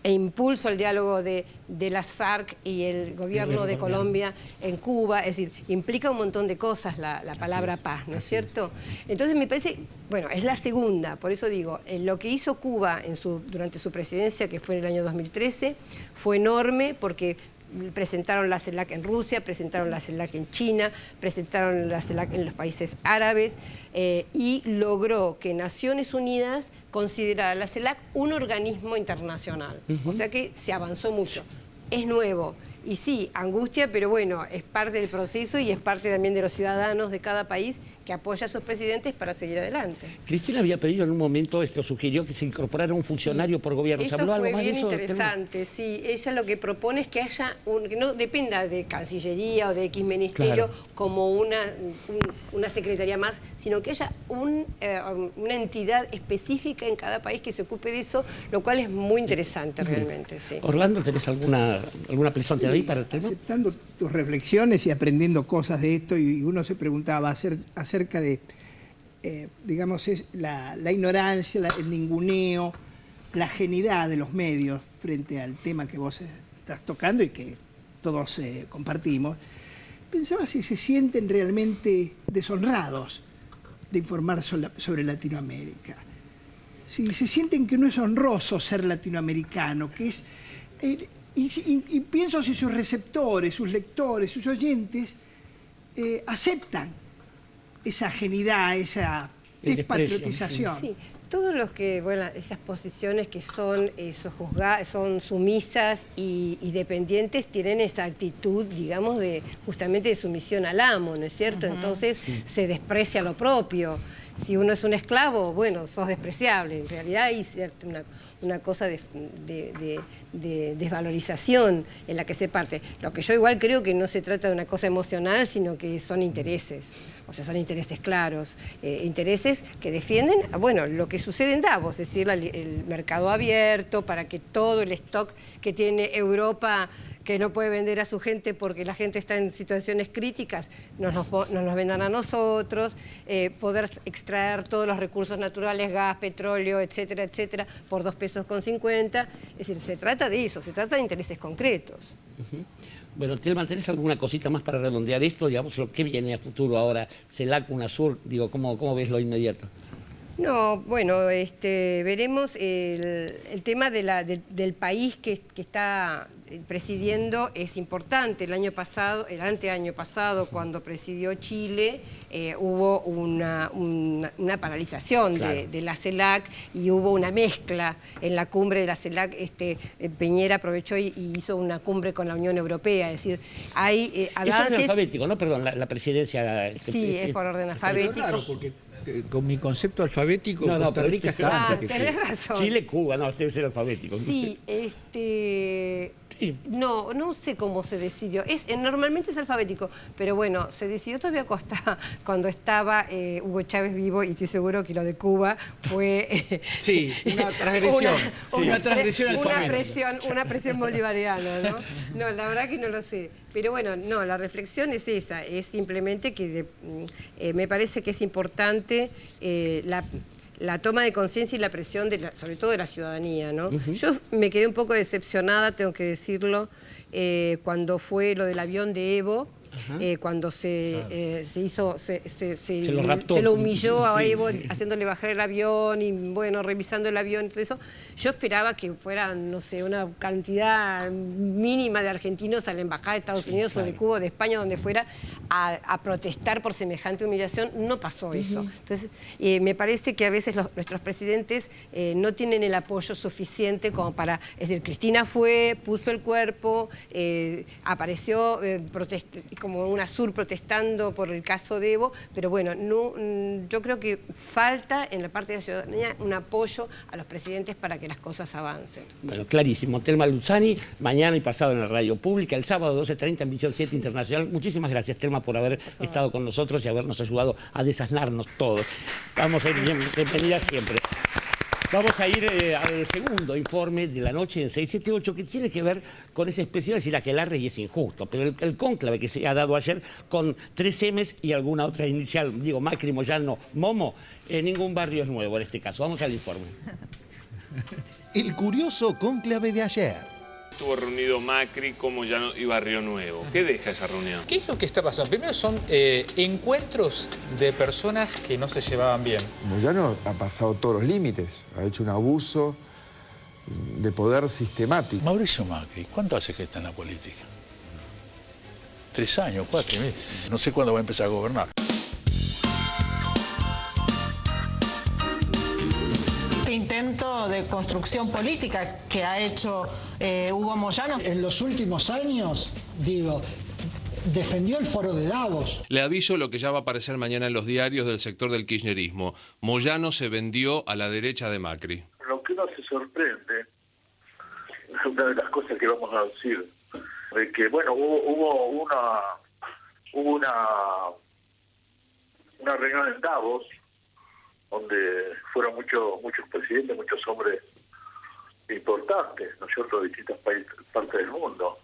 e impulso al diálogo de las FARC y el gobierno de Colombia en Cuba. Es decir, implica un montón de cosas la palabra paz, ¿no es cierto? Entonces me parece, bueno, es la segunda, por eso digo, lo que hizo Cuba durante su presidencia, que fue en el año 2013, fue enorme porque presentaron la CELAC en Rusia, presentaron la CELAC en China, presentaron la CELAC en los países árabes y logró que Naciones Unidas considerara la CELAC un organismo internacional. O sea que se avanzó mucho. Es nuevo. Y sí, angustia, pero bueno, es parte del proceso y es parte también de los ciudadanos de cada país que apoya a sus presidentes para seguir adelante. Cristina había pedido en un momento, sugirió que se incorporara un funcionario por gobierno. Eso ¿Habló fue algo más bien de eso? interesante, sí. Ella lo que propone es que haya, que no dependa de Cancillería o de X ministerio como una secretaría más, sino que haya una entidad específica en cada país que se ocupe de eso, lo cual es muy interesante realmente. Sí. Orlando, ¿tenés alguna presente ahí para el tema? Aceptando tus reflexiones y aprendiendo cosas de esto, y uno se preguntaba acerca de, digamos, la ignorancia, el ninguneo, la genialidad de los medios frente al tema que vos estás tocando y que todos compartimos. Pensaba si se sienten realmente deshonrados de informar sobre Latinoamérica. Si se sienten que no es honroso ser latinoamericano, que es... y pienso si sus receptores, sus lectores, sus oyentes aceptan esa genialidad, esa despatriotización. Sí, todos los que, bueno, esas posiciones que son son sumisas y dependientes tienen esa actitud, digamos, justamente de sumisión al amo, ¿no es cierto? Entonces se desprecia lo propio. Si uno es un esclavo, bueno, sos despreciable. En realidad hay una cosa de desvalorización en la que se parte. Lo que yo igual creo que no se trata de una cosa emocional, sino que son intereses. O sea, son intereses claros, intereses que defienden, bueno, lo que sucede en Davos, es decir, el mercado abierto para que todo el stock que tiene Europa, que no puede vender a su gente porque la gente está en situaciones críticas, nos vendan a nosotros, poder extraer todos los recursos naturales, gas, petróleo, etcétera, etcétera, por 2,50 pesos. Es decir, se trata de eso, se trata de intereses concretos. Bueno, Telma, ¿tenés alguna cosita más para redondear esto? Digamos, lo que viene a futuro ahora, CELAC, UNASUR, digo, ¿cómo ves lo inmediato? No, bueno, veremos el tema del país que está presidiendo es importante. El anteaño pasado, cuando presidió Chile, hubo una paralización de la CELAC y hubo una mezcla en la cumbre de la CELAC. Piñera aprovechó y hizo una cumbre con la Unión Europea, es decir, hay avances... Eso es alfabético, ¿no? Perdón, la presidencia... Sí, es por orden alfabético. Claro, porque con mi concepto alfabético, Costa Rica está antes que tenés razón. Chile, Cuba, no, debe ser alfabético. Sí, no sé cómo se decidió. Normalmente es alfabético, pero bueno, se decidió todavía cuando estaba Hugo Chávez vivo, y estoy seguro que lo de Cuba fue... sí, una transgresión. Una transgresión alfabética. Una presión bolivariana, ¿no? No, la verdad que no lo sé. Pero bueno, no, la reflexión es esa, es simplemente que me parece que es importante la toma de conciencia y la presión, sobre todo de la ciudadanía, ¿no? Yo me quedé un poco decepcionada, tengo que decirlo, cuando fue lo del avión de Evo, cuando se lo raptó. se lo humilló a Sí. Evo haciéndole bajar el avión y bueno, revisando el avión y todo eso. Yo esperaba que fueran, no sé, una cantidad mínima de argentinos a la Embajada de Estados Unidos o de Cuba o de España, donde fuera, a protestar por semejante humillación. No pasó eso. Entonces, me parece que a veces nuestros presidentes no tienen el apoyo suficiente como para... Es decir, Cristina fue, puso el cuerpo, apareció como UNASUR protestando por el caso de Evo, pero bueno, yo creo que falta en la parte de la ciudadanía un apoyo a los presidentes para que las cosas avancen. Bueno, clarísimo. Telma Luzzani, mañana y pasado en la radio pública, el sábado 12:30 en Visión 7 Internacional. Muchísimas gracias, Telma, por haber estado con nosotros y habernos ayudado a desasnarnos todos. Vamos a ir bienvenida siempre. Vamos a ir al segundo informe de la noche en 678, que tiene que ver con esa expresión de decir aquelarre y es injusto, pero el cónclave que se ha dado ayer con 3 M's y alguna otra inicial, digo Macri, Moyano, Momo, ningún barrio es nuevo en este caso. Vamos al informe. El curioso cónclave de ayer. Estuvo reunido Macri con Moyano y Barrio Nuevo. ¿Qué deja esa reunión? ¿Qué es lo que está pasando? Primero son encuentros de personas que no se llevaban bien. Moyano ha pasado todos los límites, ha hecho un abuso de poder sistemático. Mauricio Macri, ¿cuánto hace que está en la política? 3 años, 4 meses. No sé cuándo va a empezar a gobernar. Intento de construcción política que ha hecho Hugo Moyano. En los últimos años, defendió el foro de Davos. Le aviso lo que ya va a aparecer mañana en los diarios del sector del kirchnerismo. Moyano se vendió a la derecha de Macri. Lo que no se sorprende, una de las cosas que vamos a decir, de que bueno, hubo una reunión en Davos, donde fueron muchos presidentes, muchos hombres importantes, ¿no es cierto?, de distintas partes del mundo.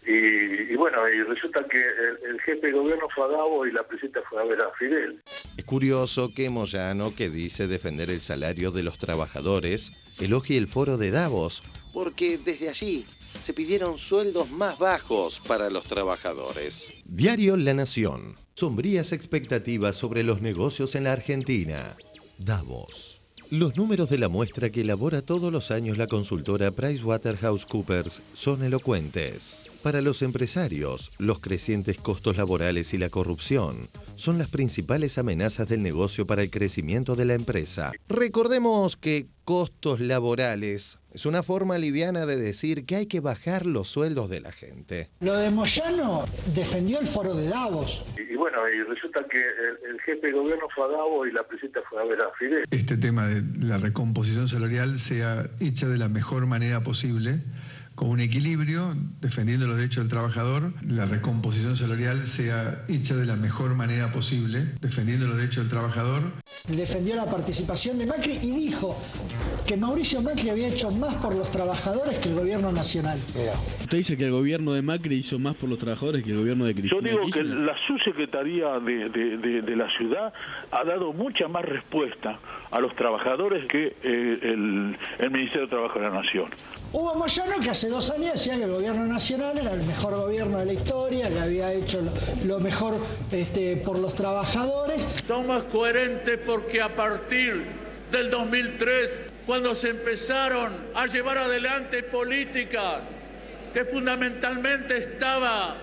Y bueno, y resulta que el jefe de gobierno fue a Davos y la presidenta fue a ver a Fidel. Es curioso que Moyano, que dice defender el salario de los trabajadores, elogie el foro de Davos, porque desde allí se pidieron sueldos más bajos para los trabajadores. Diario La Nación. Sombrías expectativas sobre los negocios en la Argentina. Davos. Los números de la muestra que elabora todos los años la consultora PricewaterhouseCoopers son elocuentes. Para los empresarios, los crecientes costos laborales y la corrupción son las principales amenazas del negocio para el crecimiento de la empresa. Recordemos que costos laborales es una forma liviana de decir que hay que bajar los sueldos de la gente. Lo de Moyano defendió el foro de Davos. Y bueno, y resulta que el jefe de gobierno fue a Davos y la presidenta fue a ver a Fidel. Este tema de la recomposición salarial sea hecha de la mejor manera posible, con un equilibrio, defendiendo los derechos del trabajador. La recomposición salarial sea hecha de la mejor manera posible, defendiendo los derechos del trabajador. Defendió la participación de Macri y dijo que Mauricio Macri había hecho más por los trabajadores que el gobierno nacional. ¿Usted dice que el gobierno de Macri hizo más por los trabajadores que el gobierno de Cristina? Yo digo que Kirchner? la subsecretaría de la ciudad ha dado mucha más respuesta a los trabajadores que el Ministerio de Trabajo de la Nación. Hugo Moyano, que hace 2 años decía que el gobierno nacional era el mejor gobierno de la historia, que había hecho lo mejor por los trabajadores. Somos coherentes porque a partir del 2003, cuando se empezaron a llevar adelante políticas que fundamentalmente estaba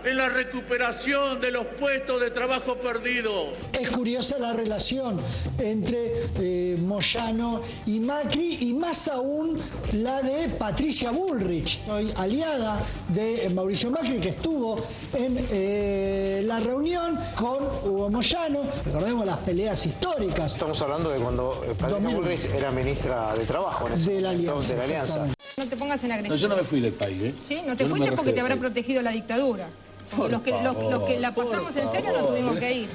en la recuperación de los puestos de trabajo perdidos. Es curiosa la relación entre Moyano y Macri, y más aún la de Patricia Bullrich, hoy aliada de Mauricio Macri, que estuvo en la reunión con Hugo Moyano. Recordemos las peleas históricas. Estamos hablando de cuando Patricia Bullrich era ministra de Trabajo en ese de la momento, Alianza. de la Alianza. No te pongas en agresión. No, yo no me fui del país, ¿eh? Sí, no te fuiste porque te habrá protegido la dictadura. Los que la pasamos en serio no tuvimos que ir.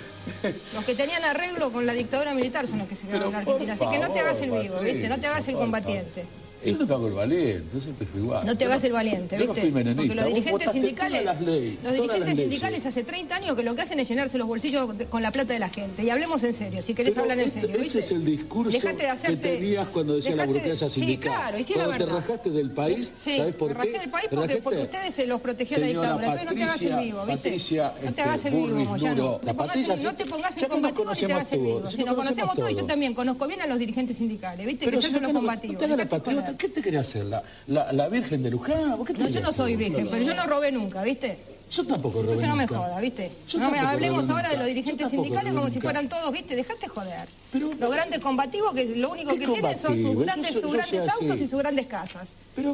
Los que tenían arreglo con la dictadura militar son los que se quedaron en Argentina. Así que no te hagas el vivo, ¿viste? No te hagas el combatiente. Yo no me hago el valiente, yo siempre fui igual. No te hagas el valiente, yo ¿viste? no fui menonista. Porque los dirigentes sindicales, todas las leyes. hace 30 años que lo que hacen es llenarse los bolsillos con la plata de la gente. Y hablemos en serio, si querés hablar en serio, ¿viste? Ese es el discurso que tenías cuando decía la burocracia sindical. Sí, claro, y sí, cuando la te verdad. rajaste del país, ¿sabes por qué? Me rajé del país porque ustedes se los protegió la dictadura. Entonces no te hagas el vivo, ¿viste? Patricia, no te hagas el vivo, Moyano. No te pongas en combativo ni te hagas el vivo. Si nos conocemos todos, yo también conozco bien a los dirigentes sindicales, ¿viste? Que son los combativos. ¿Qué te querés hacer? ¿La Virgen de Luján? No, yo no soy virgen, pero yo no robé nunca, ¿viste? Yo tampoco robé. Entonces no me nunca. joda, ¿viste? Yo No me tampoco hablemos robé ahora nunca. de los dirigentes Yo tampoco sindicales como robé si nunca. fueran todos, ¿viste? Dejate joder. Los grandes combativos que lo único que tienen son sus grandes autos y sus grandes casas.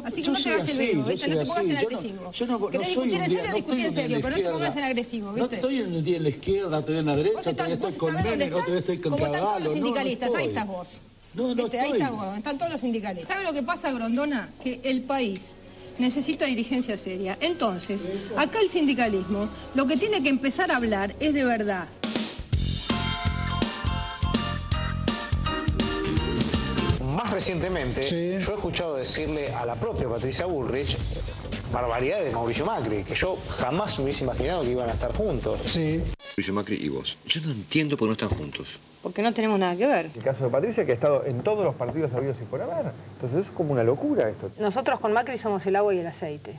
Así que no te hagas el vivo, ¿viste? No te pongas en agresivo. ¿Querés discutir en serio? Discutí en serio, pero no te pongas en agresivo, ¿viste? No estoy en el día en la izquierda, estoy en la derecha, todavía estoy con Menem, todavía estoy con Como están todos los Caballo. sindicalistas, ahí estás vos. ¿Viste? Ahí estás vos, están todos los sindicalistas. ¿Sabe lo que pasa, Grondona? Que el país necesita dirigencia seria. Entonces, acá el sindicalismo lo que tiene que empezar a hablar es de verdad. Más recientemente, yo he escuchado decirle a la propia Patricia Bullrich barbaridades de Mauricio Macri, que yo jamás hubiese imaginado que iban a estar juntos. Sí. Mauricio Macri y vos. Yo no entiendo por qué no están juntos. Porque no tenemos nada que ver. El caso de Patricia, que ha estado en todos los partidos habidos y por haber. Entonces es como una locura esto. Nosotros con Macri somos el agua y el aceite.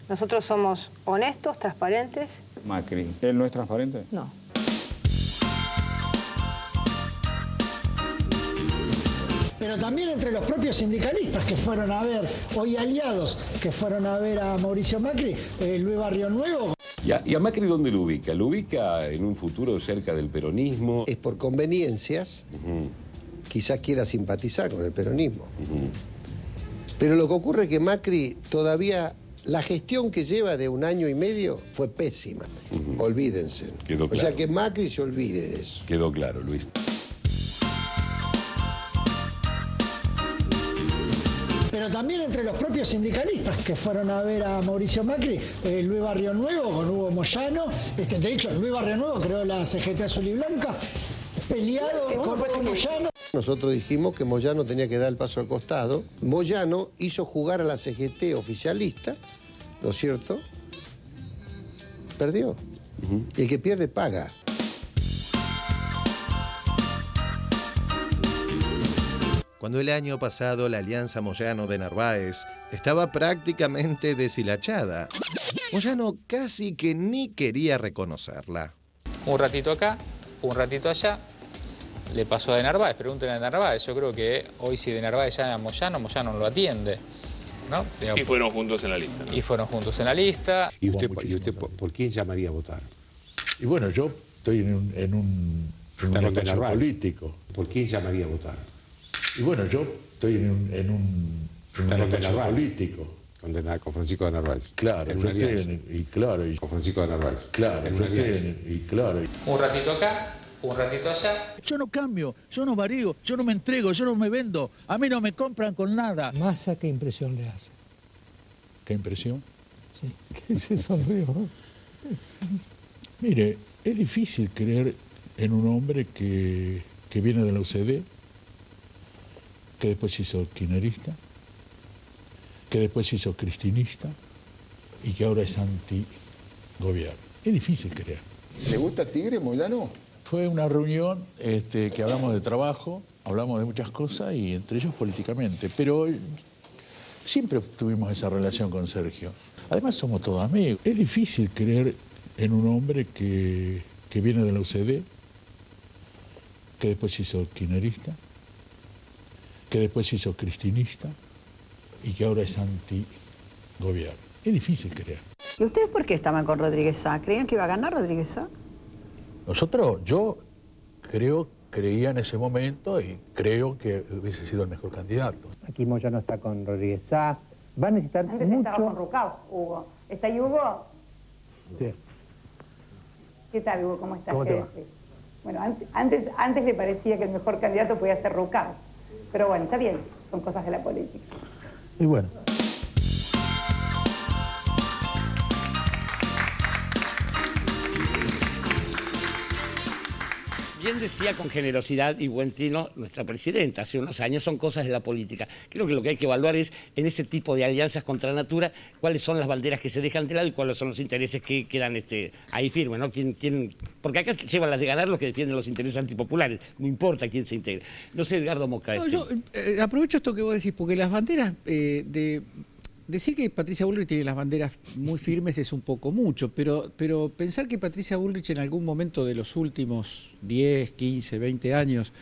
Nosotros somos honestos, transparentes. Macri, ¿él no es transparente? No. Pero también entre los propios sindicalistas que fueron a ver, hoy aliados, que fueron a ver a Mauricio Macri, Luis Barrio Nuevo. ¿Y a Macri dónde lo ubica? ¿Lo ubica en un futuro cerca del peronismo? Es por conveniencias, quizás quiera simpatizar con el peronismo. Pero lo que ocurre es que Macri todavía, la gestión que lleva de 1 año y medio fue pésima. Olvídense. Quedó claro. O sea que Macri se olvide de eso. Quedó claro, Luis. Pero también entre los propios sindicalistas que fueron a ver a Mauricio Macri, Luis Barrio Nuevo con Hugo Moyano. De hecho, Luis Barrio Nuevo creó la CGT Azul y Blanca, peleado con Hugo Moyano. Nosotros dijimos que Moyano tenía que dar el paso al costado. Moyano hizo jugar a la CGT oficialista, ¿no es cierto? Perdió. Y el que pierde paga. Cuando el año pasado la alianza Moyano de Narváez estaba prácticamente deshilachada, Moyano casi que ni quería reconocerla. Un ratito acá, un ratito allá, le pasó a De Narváez, pregúntenle a De Narváez, yo creo que hoy si De Narváez llama a Moyano, Moyano no lo atiende, ¿no? Y fueron juntos en la lista, ¿no? Y fueron juntos en la lista. ¿Y usted por quién llamaría a votar? Y bueno, yo estoy en un espacio político. ¿Por quién llamaría a votar? Y bueno, yo estoy en un espacio político. Con Francisco de Narváez. Claro, en una alianza. Con Francisco de Narváez. Claro, en una alianza. Un ratito acá, un ratito allá. Yo no cambio, yo no varío, yo no me entrego, yo no me vendo. A mí no me compran con nada. Massa, ¿qué impresión le hace? ¿Qué impresión? Sí, que se sonrió. Mire, es difícil creer en un hombre que viene de la UCD, que después se hizo kirchnerista, que después se hizo cristinista y que ahora es anti-gobierno. Es difícil creer. ¿Le gusta Tigre, Moyano? Fue una reunión que hablamos de trabajo, hablamos de muchas cosas y entre ellos políticamente, pero siempre tuvimos esa relación con Sergio. Además somos todos amigos. Es difícil creer en un hombre que viene de la UCD, que después se hizo kirchnerista, que después se hizo cristinista y que ahora es anti-gobierno. Es difícil creer. ¿Y ustedes por qué estaban con Rodríguez Sá? ¿Creían que iba a ganar Rodríguez Sá? Yo creía en ese momento y creo que hubiese sido el mejor candidato. Aquí Moyano está con Rodríguez Sá. Va a necesitar Antes mucho... estaba con Rucao, Hugo. ¿Está ahí Hugo? Sí. ¿Qué tal, Hugo? ¿Cómo estás? ¿Cómo te va? Bueno, antes le parecía que el mejor candidato podía ser Rucao. Pero bueno, está bien, son cosas de la política. Y bueno. Bien decía con generosidad y buen tino nuestra presidenta hace unos años, son cosas de la política. Creo que lo que hay que evaluar es, en ese tipo de alianzas contra natura, cuáles son las banderas que se dejan de lado y cuáles son los intereses que quedan ahí firmes, ¿no? Porque acá llevan las de ganar los que defienden los intereses antipopulares, no importa quién se integre. No sé, Edgardo Mosca. No, yo aprovecho esto que vos decís, porque las banderas decir que Patricia Bullrich tiene las banderas muy firmes es un poco mucho, pero pensar que Patricia Bullrich en algún momento de los últimos 10, 15, 20 años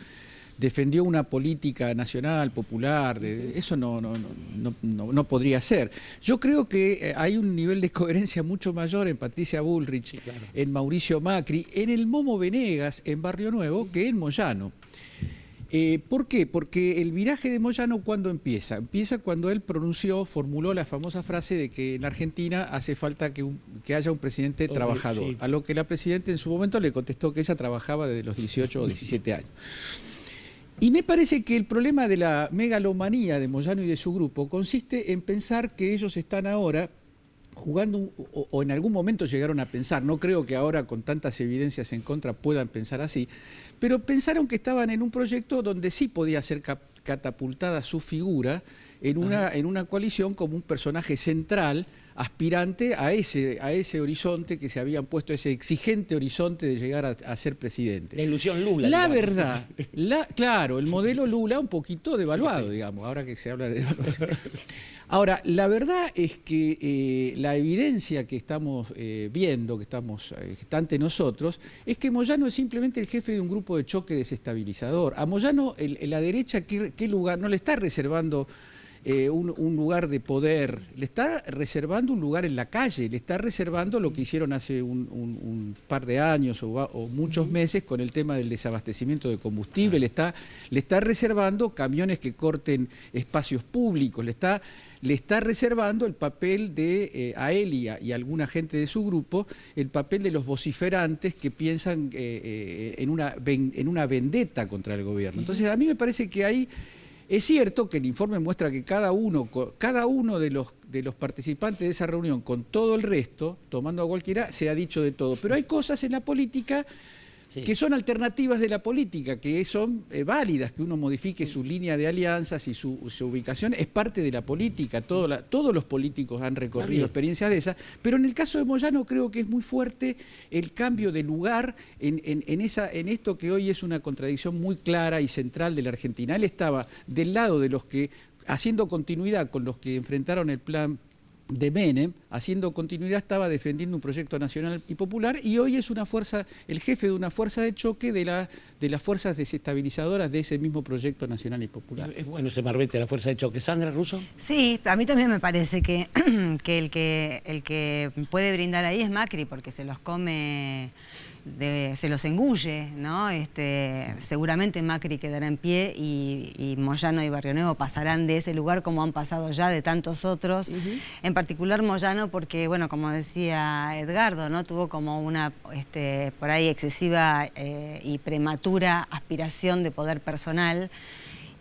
defendió una política nacional, popular, eso no podría ser. Yo creo que hay un nivel de coherencia mucho mayor en Patricia Bullrich, sí, claro, en Mauricio Macri, en el Momo Venegas, en Barrio Nuevo, que en Moyano. ¿Por qué? Porque el viraje de Moyano, ¿cuándo empieza? Empieza cuando él formuló la famosa frase de que en Argentina hace falta que haya un presidente trabajador, sí, a lo que la presidenta en su momento le contestó que ella trabajaba desde los 18 o 17 años. Y me parece que el problema de la megalomanía de Moyano y de su grupo consiste en pensar que ellos están ahora jugando, o en algún momento llegaron a pensar, no creo que ahora con tantas evidencias en contra puedan pensar así, pero pensaron que estaban en un proyecto donde sí podía ser catapultada su figura en una coalición como un personaje central, aspirante a ese horizonte que se habían puesto, ese exigente horizonte de llegar a ser presidente. La ilusión Lula. La verdad, claro, el modelo Lula un poquito devaluado, digamos, ahora que se habla de devaluación. Ahora, la verdad es que la evidencia que estamos viendo, que está ante nosotros, es que Moyano es simplemente el jefe de un grupo de choque desestabilizador. A Moyano, la derecha, ¿qué lugar? No le está reservando un lugar de poder, le está reservando un lugar en la calle, le está reservando lo que hicieron hace un par de años o muchos meses con el tema del desabastecimiento de combustible, le está reservando camiones que corten espacios públicos, le está reservando el papel a él y a alguna gente de su grupo, el papel de los vociferantes que piensan en una vendetta contra el gobierno. Entonces a mí me parece que ahí es cierto que el informe muestra que cada uno de los participantes de esa reunión, con todo el resto, tomando a cualquiera, se ha dicho de todo. Pero hay cosas en la política que son alternativas de la política, que son válidas, que uno modifique su línea de alianzas y su ubicación, es parte de la política. Todos los políticos han recorrido experiencias de esas, pero en el caso de Moyano creo que es muy fuerte el cambio de lugar en esto que hoy es una contradicción muy clara y central de la Argentina. Él estaba del lado de los que, haciendo continuidad con los que enfrentaron el plan de Menem, haciendo continuidad, estaba defendiendo un proyecto nacional y popular, y hoy es el jefe de una fuerza de choque de las fuerzas desestabilizadoras de ese mismo proyecto nacional y popular. Es bueno ese marbete, la fuerza de choque. ¿Sandra Russo? Sí, a mí también me parece que el que puede brindar ahí es Macri, porque se los come, se los engulle, ¿no? Seguramente Macri quedará en pie y Moyano y Barrio Nuevo pasarán de ese lugar como han pasado ya de tantos otros. En particular Moyano porque, bueno, como decía Edgardo, ¿no? Tuvo como una por ahí excesiva y prematura aspiración de poder personal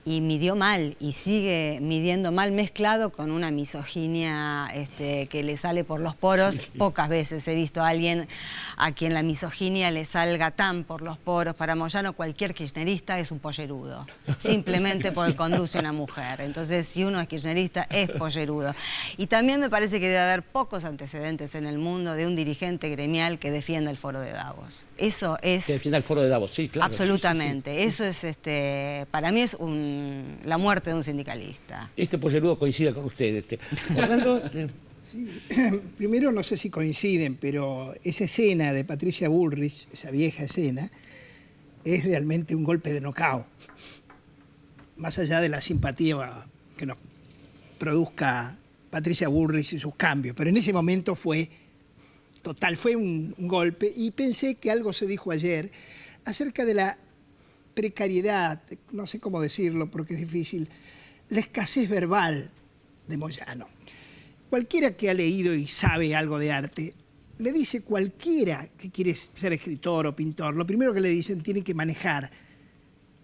y midió mal y sigue midiendo mal, mezclado con una misoginia que le sale por los poros. Sí. Pocas veces he visto a alguien a quien la misoginia le salga tan por los poros. Para Moyano cualquier kirchnerista es un pollerudo, simplemente porque conduce a una mujer. Entonces, si uno es kirchnerista, es pollerudo. Y también me parece que debe haber pocos antecedentes en el mundo de un dirigente gremial que defienda el Foro de Davos. Eso es... Que defienda el Foro de Davos, sí, claro. Absolutamente. Sí, sí, sí. Eso es, para mí es la muerte de un sindicalista. Este pollerudo coincide con usted. Orlando. Sí. Primero, no sé si coinciden, pero esa escena de Patricia Bullrich, esa vieja escena, es realmente un golpe de nocaut. Más allá de la simpatía que nos produzca Patricia Bullrich y sus cambios. Pero en ese momento fue total, fue un golpe. Y pensé que algo se dijo ayer acerca de la precariedad, no sé cómo decirlo porque es difícil, la escasez verbal de Moyano. Cualquiera que ha leído y sabe algo de arte, le dice cualquiera que quiere ser escritor o pintor, lo primero que le dicen, tiene que manejar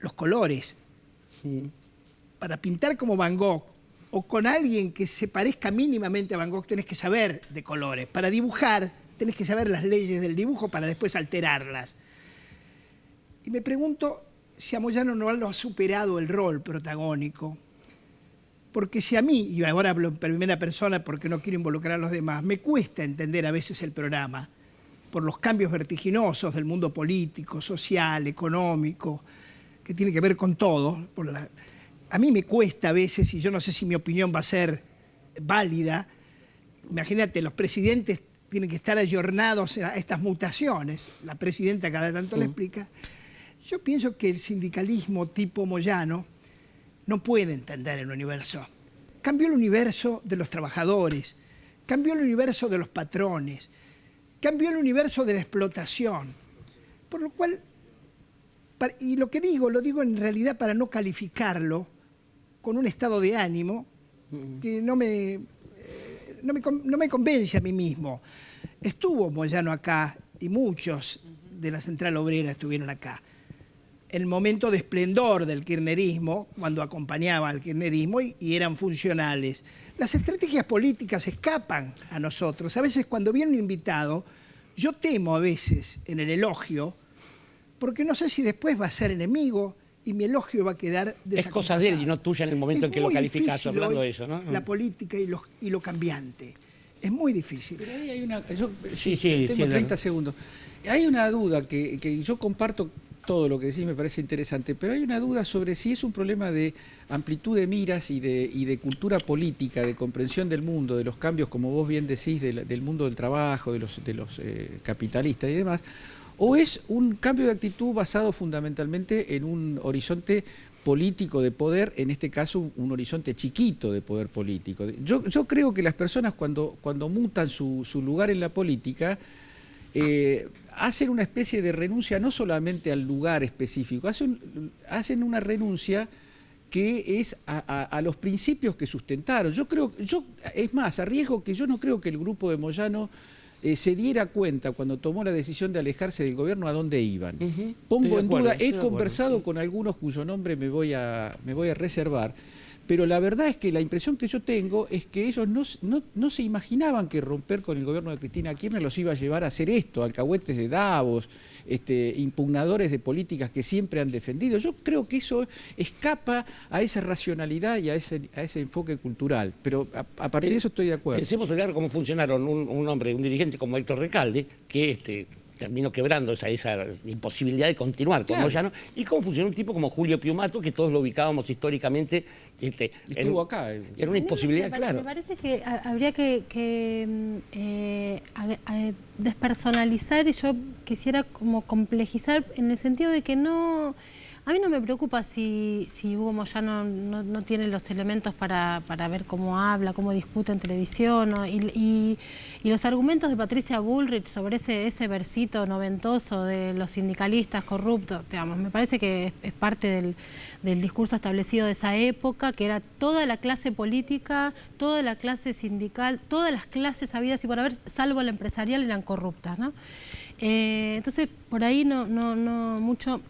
los colores. Sí. Para pintar como Van Gogh o con alguien que se parezca mínimamente a Van Gogh, tenés que saber de colores. Para dibujar, tenés que saber las leyes del dibujo para después alterarlas. Y me pregunto si a Moyano no lo ha superado el rol protagónico. Porque si a mí, y ahora hablo en primera persona porque no quiero involucrar a los demás, me cuesta entender a veces el programa por los cambios vertiginosos del mundo político, social, económico, que tiene que ver con todo. A mí me cuesta a veces, y yo no sé si mi opinión va a ser válida. Imagínate, los presidentes tienen que estar ayornados a estas mutaciones. La presidenta cada tanto le explica. Yo pienso que el sindicalismo tipo Moyano no puede entender el universo. Cambió el universo de los trabajadores, cambió el universo de los patrones, cambió el universo de la explotación. Por lo cual, y lo que digo, lo digo en realidad para no calificarlo con un estado de ánimo que no me convence a mí mismo. Estuvo Moyano acá y muchos de la Central Obrera estuvieron acá. El momento de esplendor del kirchnerismo, cuando acompañaba al kirchnerismo y eran funcionales. Las estrategias políticas escapan a nosotros. A veces cuando viene un invitado, yo temo a veces en el elogio, porque no sé si después va a ser enemigo y mi elogio va a quedar desacompasado. Es cosa de él y no tuya en el momento en que lo calificas hablando de eso, ¿no? La política y lo cambiante. Es muy difícil. Pero ahí hay una... tengo 30 segundos. Hay una duda que yo comparto. Todo lo que decís me parece interesante, pero hay una duda sobre si es un problema de amplitud de miras y de cultura política, de comprensión del mundo, de los cambios, como vos bien decís, del mundo del trabajo, de los capitalistas y demás, o es un cambio de actitud basado fundamentalmente en un horizonte político de poder, en este caso un horizonte chiquito de poder político. Yo creo que las personas cuando mutan su lugar en la política, hacen una especie de renuncia no solamente al lugar específico, hacen una renuncia que es a los principios que sustentaron. Es más, arriesgo que yo no creo que el grupo de Moyano se diera cuenta cuando tomó la decisión de alejarse del gobierno a dónde iban. Pongo en duda, he conversado con algunos cuyo nombre me voy a reservar, pero la verdad es que la impresión que yo tengo es que ellos no se imaginaban que romper con el gobierno de Cristina Kirchner los iba a llevar a hacer esto, alcahuetes de Davos, impugnadores de políticas que siempre han defendido. Yo creo que eso escapa a esa racionalidad y a ese enfoque cultural, pero a partir de eso estoy de acuerdo. Pensemos en cómo funcionaron un dirigente como Héctor Recalde, que terminó quebrando esa imposibilidad de continuar con Moyano, y cómo funcionó un tipo como Julio Piumato, que todos lo ubicábamos históricamente. Estuvo acá. Era una imposibilidad, claro. Me parece que habría que despersonalizar, y yo quisiera como complejizar en el sentido de que no... A mí no me preocupa si Hugo Moyano no tiene los elementos para ver cómo habla, cómo discute en televisión, ¿no? Y los argumentos de Patricia Bullrich sobre ese versito noventoso de los sindicalistas corruptos, digamos, me parece que es parte del discurso establecido de esa época, que era toda la clase política, toda la clase sindical, todas las clases habidas y por haber, salvo la empresarial, eran corruptas, ¿no? Entonces, por ahí no mucho...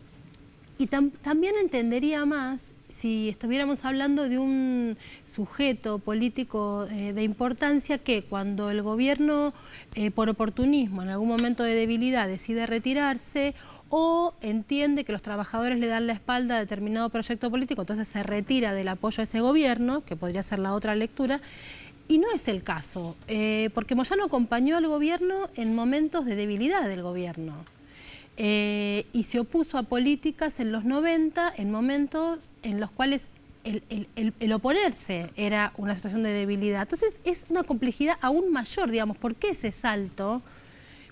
Y también entendería más si estuviéramos hablando de un sujeto político de importancia que cuando el gobierno, por oportunismo, en algún momento de debilidad, decide retirarse o entiende que los trabajadores le dan la espalda a determinado proyecto político, entonces se retira del apoyo a ese gobierno, que podría ser la otra lectura. Y no es el caso, porque Moyano acompañó al gobierno en momentos de debilidad del gobierno. Y se opuso a políticas en los 90, en momentos en los cuales el oponerse era una situación de debilidad. Entonces es una complejidad aún mayor, digamos. ¿Por qué ese salto?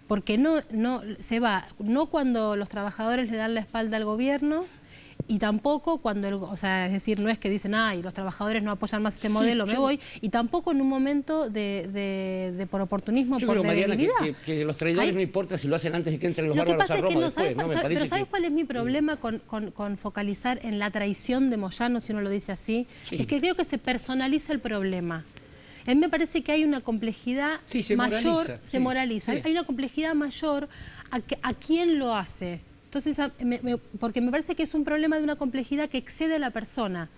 Porque no cuando los trabajadores le dan la espalda al gobierno, y tampoco cuando, es decir, no es que dicen, ay, los trabajadores no apoyan más este modelo, me voy, y tampoco en un momento de por oportunismo, por Mariana, debilidad. que los traidores no importa si lo hacen antes de que entren los bárbaros a Roma después, ¿no? Pero ¿sabes cuál es mi problema con focalizar en la traición de Moyano, si uno lo dice así? Sí. Es que creo que se personaliza el problema. A mí me parece que hay una complejidad mayor, se moraliza, hay una complejidad mayor a quién lo hace. Entonces, porque me parece que es un problema de una complejidad que excede a la persona.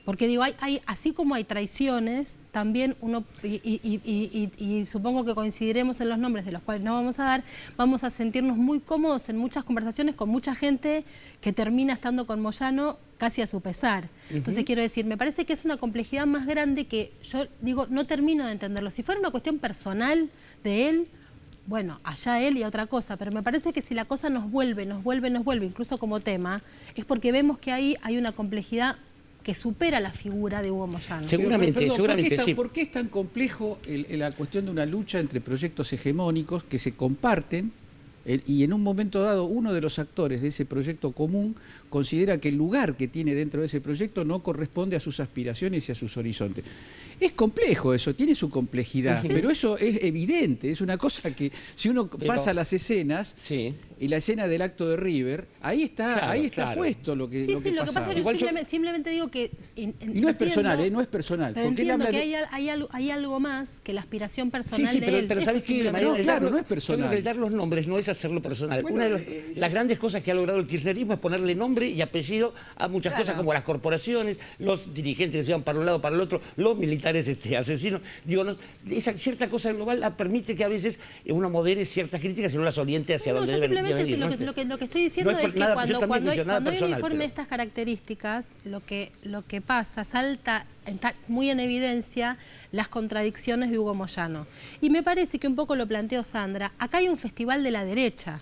Porque digo, así como hay traiciones, también uno, y supongo que coincidiremos en los nombres de los cuales no vamos a dar, vamos a sentirnos muy cómodos en muchas conversaciones con mucha gente que termina estando con Moyano casi a su pesar. Entonces quiero decir, me parece que es una complejidad más grande que yo digo, no termino de entenderlo. Si fuera una cuestión personal de él, bueno, allá él y otra cosa, pero me parece que si la cosa nos vuelve, incluso como tema, es porque vemos que ahí hay una complejidad que supera la figura de Hugo Moyano. Seguramente, sí. ¿Por qué es tan complejo la cuestión de una lucha entre proyectos hegemónicos que se comparten y en un momento dado uno de los actores de ese proyecto común considera que el lugar que tiene dentro de ese proyecto no corresponde a sus aspiraciones y a sus horizontes? Es complejo eso, tiene su complejidad, pero eso es evidente, es una cosa que si uno pasa las escenas, y la escena del acto de River, ahí está, puesto lo que lo que pasa. pasa es que simplemente digo que... Y no es personal, no es personal. Pero entiendo que hay algo más que la aspiración personal de él. Pero ¿sabes qué? No es personal. Yo creo que dar los nombres no es hacerlo personal. Una de las grandes cosas que ha logrado el kirchnerismo es ponerle nombre y apellido a muchas cosas como las corporaciones, los dirigentes que se van para un lado para el otro, los militares asesinos. Digo, esa cierta cosa global permite que a veces uno modere ciertas críticas y no las oriente hacia donde deben venir. Lo que estoy diciendo es que cuando hay un informe de estas características, lo que pasa, está muy en evidencia las contradicciones de Hugo Moyano. Y me parece que un poco lo planteó Sandra, acá hay un festival de la derecha,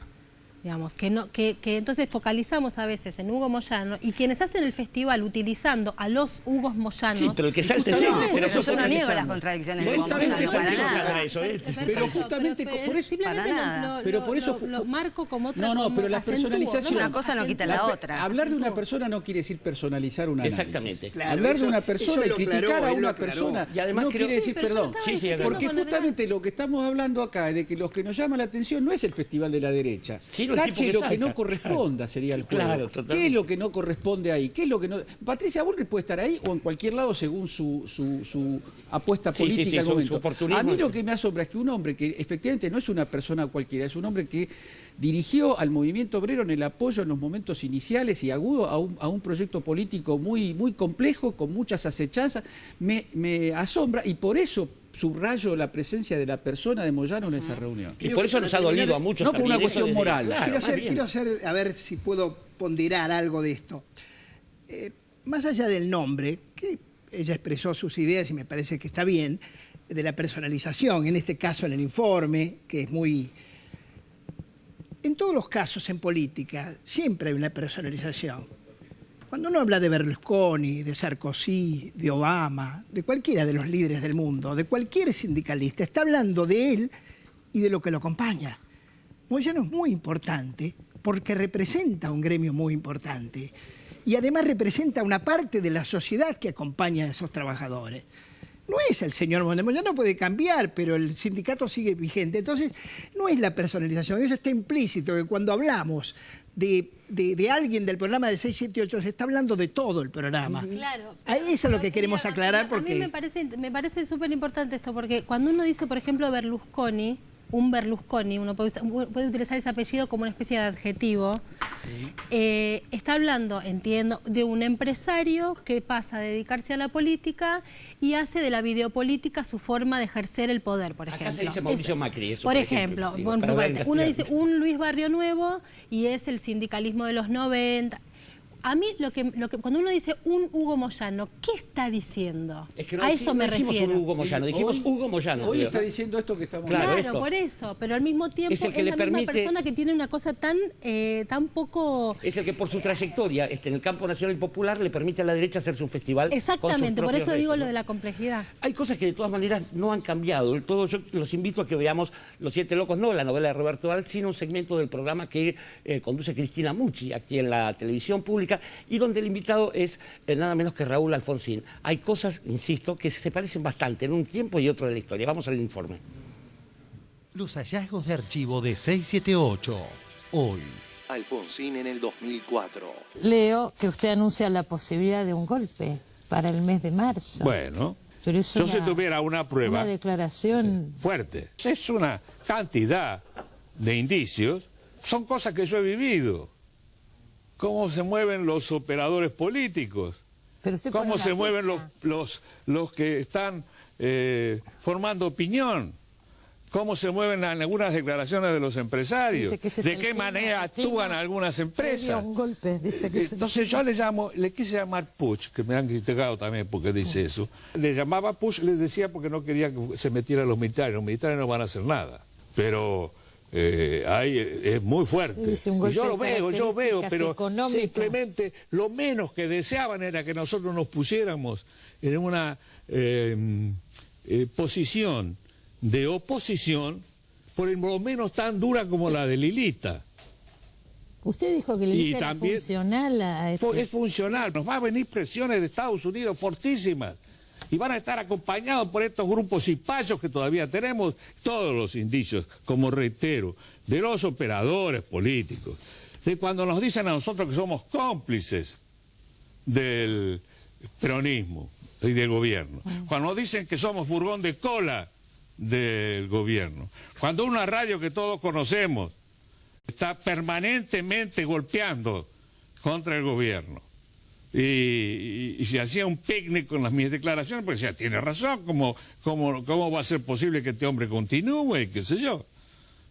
digamos, que entonces focalizamos a veces en Hugo Moyano y quienes hacen el festival utilizando a los Hugos Moyanos... Sí, pero el que salte pero eso no niego las contradicciones de Hugo Moyano, para nada. Pero justamente por eso... Pero por eso los marco como otra... No, pero la personalización... Una cosa no quita la otra. Hablar de una persona no quiere decir personalizar una análisis. Exactamente. Hablar de una persona y criticar a una persona no quiere decir perdón. Porque justamente lo que estamos hablando acá es de que lo que nos llama la atención no es el festival de la derecha. Tache lo que no corresponda sería el juego. Claro, ¿qué es lo que no corresponde ahí? ¿Qué es lo que no? Patricia Bullrich puede estar ahí o en cualquier lado según su apuesta política al momento. A mí lo que me asombra es que un hombre que efectivamente no es una persona cualquiera, es un hombre que dirigió al movimiento obrero en el apoyo en los momentos iniciales y agudo a un proyecto político muy, muy complejo, con muchas acechanzas, me asombra y por eso subrayo la presencia de la persona de Moyano en esa reunión. Y por eso nos ha dolido a muchos. No por una cuestión moral. Claro, quiero hacer, a ver si puedo ponderar algo de esto. Más allá del nombre, que ella expresó sus ideas y me parece que está bien, de la personalización, en este caso en el informe, que es muy... En todos los casos en política siempre hay una personalización. Cuando uno habla de Berlusconi, de Sarkozy, de Obama, de cualquiera de los líderes del mundo, de cualquier sindicalista, está hablando de él y de lo que lo acompaña. Moyano es muy importante porque representa un gremio muy importante y además representa una parte de la sociedad que acompaña a esos trabajadores. No es el señor Moyano, puede cambiar, pero el sindicato sigue vigente. Entonces, no es la personalización, eso está implícito, que cuando hablamos de alguien del programa de 678 se está hablando de todo el programa. Claro. Eso es lo que queremos aclarar porque... A mí me parece súper importante esto, porque cuando uno dice, por ejemplo, Berlusconi, uno puede utilizar ese apellido como una especie de adjetivo, está hablando, entiendo, de un empresario que pasa a dedicarse a la política y hace de la videopolítica su forma de ejercer el poder, por ejemplo. Acá se dice Mauricio Macri, eso, por ejemplo uno dice un Luis Barrio Nuevo y es el sindicalismo de los 90. A mí, cuando uno dice un Hugo Moyano, ¿qué está diciendo? Es que no a eso me refiero. Dijimos un Hugo Moyano, dijimos Hugo Moyano. Hoy está diciendo esto que estamos Claro, por eso. Pero al mismo tiempo es la misma persona que tiene una cosa tan poco... Es el que por su trayectoria en el campo nacional y popular le permite a la derecha hacerse un festival. Exactamente, por eso digo lo de la complejidad. Hay cosas que de todas maneras no han cambiado. Del todo, yo los invito a que veamos Los Siete Locos, no la novela de Roberto Alt, sino un segmento del programa que conduce Cristina Mucci aquí en la televisión pública y donde el invitado es nada menos que Raúl Alfonsín. Hay cosas, insisto, que se parecen bastante en un tiempo y otro de la historia. Vamos al informe. Los hallazgos de archivo de 678. Hoy, Alfonsín en el 2004. Leo que usted anuncia la posibilidad de un golpe para el mes de marzo. Bueno, yo si tuviera una prueba... Una declaración... fuerte. Es una cantidad de indicios. Son cosas que yo he vivido. Cómo se mueven los operadores políticos. cómo se mueven los que están formando opinión, cómo se mueven en algunas declaraciones de los empresarios, de qué manera actúan algunas empresas. Un golpe, dice que entonces yo le quise llamar Puch, que me han criticado también porque dice eso. Le llamaba Puch, le decía porque no quería que se metieran los militares no van a hacer nada. Pero es muy fuerte. Y yo lo veo, pero simplemente lo menos que deseaban era que nosotros nos pusiéramos en una posición de oposición, por lo menos tan dura como la de Lilita. Usted dijo que Lilita era funcional a Es funcional, nos va a venir presiones de Estados Unidos fortísimas y van a estar acompañados por estos grupos cipayos que todavía tenemos, todos los indicios, como reitero, de los operadores políticos, de cuando nos dicen a nosotros que somos cómplices del peronismo y del gobierno, cuando nos dicen que somos furgón de cola del gobierno, cuando una radio que todos conocemos está permanentemente golpeando contra el gobierno y se hacía un picnic con las mis declaraciones, pues ya tiene razón, ¿cómo va a ser posible que este hombre continúe, qué sé yo?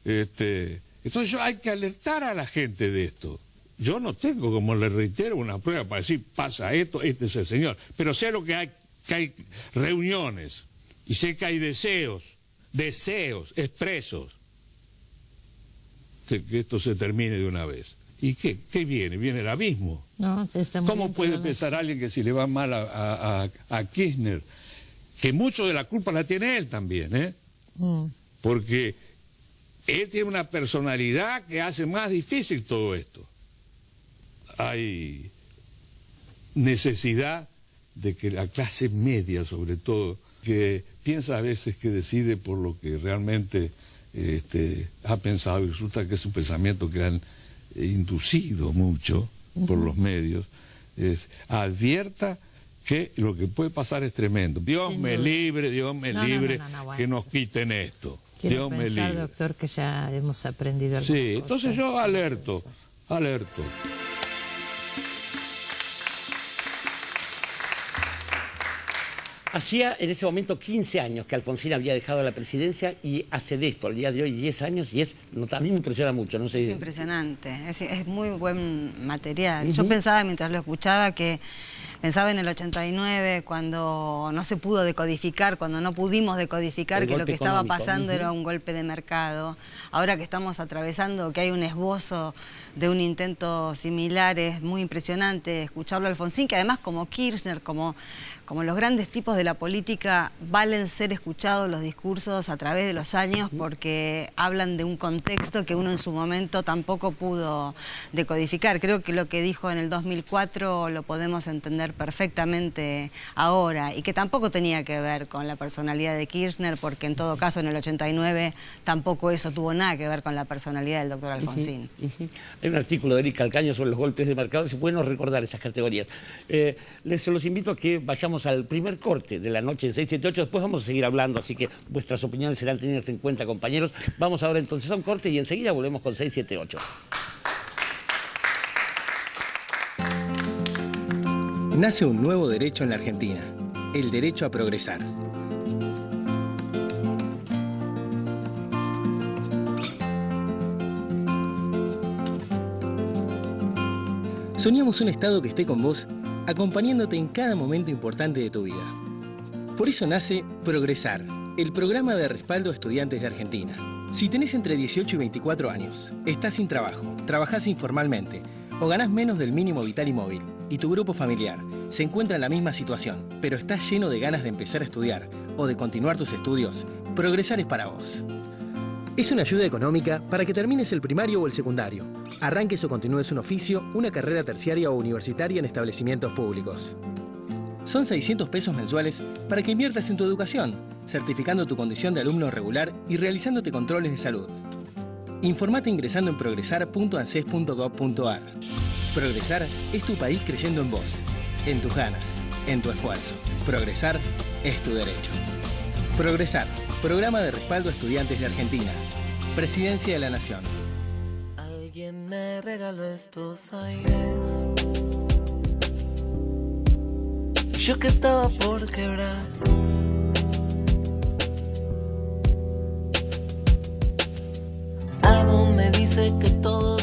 Entonces hay que alertar a la gente de esto. Yo no tengo, como le reitero, una prueba para decir pasa esto, este es el señor, pero sé lo que hay reuniones y sé que hay deseos expresos de que esto se termine de una vez. ¿Y qué viene? Viene el abismo. ¿Cómo puede pensar alguien que si le va mal a Kirchner, que mucho de la culpa la tiene él también, porque él tiene una personalidad que hace más difícil todo esto? Hay necesidad de que la clase media, sobre todo, que piensa a veces que decide por lo que realmente ha pensado, y resulta que es un pensamiento que han inducido mucho por los medios, advierta que lo que puede pasar es tremendo. Dios me libre bueno. Que nos quiten esto. Quiero Dios me pensar, libre. doctor, que ya hemos aprendido algo. Sí, entonces yo alerto. Hacía en ese momento 15 años que Alfonsín había dejado la presidencia y hace de esto al día de hoy 10 años y a mí me impresiona mucho. No sé. Es impresionante, es muy buen material. Yo pensaba mientras lo escuchaba que pensaba en el 89 cuando no se pudo decodificar, cuando no pudimos decodificar que lo que estaba pasando era un golpe de mercado. Ahora que estamos atravesando, que hay un esbozo de un intento similar, es muy impresionante escucharlo a Alfonsín, que además como Kirchner, como los grandes tipos de la política, valen ser escuchados los discursos a través de los años porque hablan de un contexto que uno en su momento tampoco pudo decodificar. Creo que lo que dijo en el 2004 lo podemos entender perfectamente ahora y que tampoco tenía que ver con la personalidad de Kirchner, porque en todo caso en el 89 tampoco eso tuvo nada que ver con la personalidad del doctor Alfonsín. Hay un artículo de Eric Calcaño sobre los golpes de mercado, es bueno recordar esas categorías. Les los invito a que vayamos al primer corte de la noche en 678, después vamos a seguir hablando, así que vuestras opiniones serán tenidas en cuenta, compañeros. Vamos ahora entonces a un corte y enseguida volvemos con 678. Nace un nuevo derecho en la Argentina, el derecho a progresar. Soñamos un Estado que esté con vos, acompañándote en cada momento importante de tu vida. Por eso nace Progresar, el programa de respaldo a estudiantes de Argentina. Si tenés entre 18 y 24 años, estás sin trabajo, trabajás informalmente o ganás menos del mínimo vital y móvil, y tu grupo familiar se encuentra en la misma situación, pero estás lleno de ganas de empezar a estudiar o de continuar tus estudios, Progresar es para vos. Es una ayuda económica para que termines el primario o el secundario, arranques o continúes un oficio, una carrera terciaria o universitaria en establecimientos públicos. Son 600 pesos mensuales para que inviertas en tu educación, certificando tu condición de alumno regular y realizándote controles de salud. Informate ingresando en progresar.anses.gov.ar. Progresar es tu país creyendo en vos, en tus ganas, en tu esfuerzo. Progresar es tu derecho. Progresar, programa de respaldo a estudiantes de Argentina. Presidencia de la Nación. Alguien me regaló estos aires. yo que estaba por quebrar. Algo me dice que todo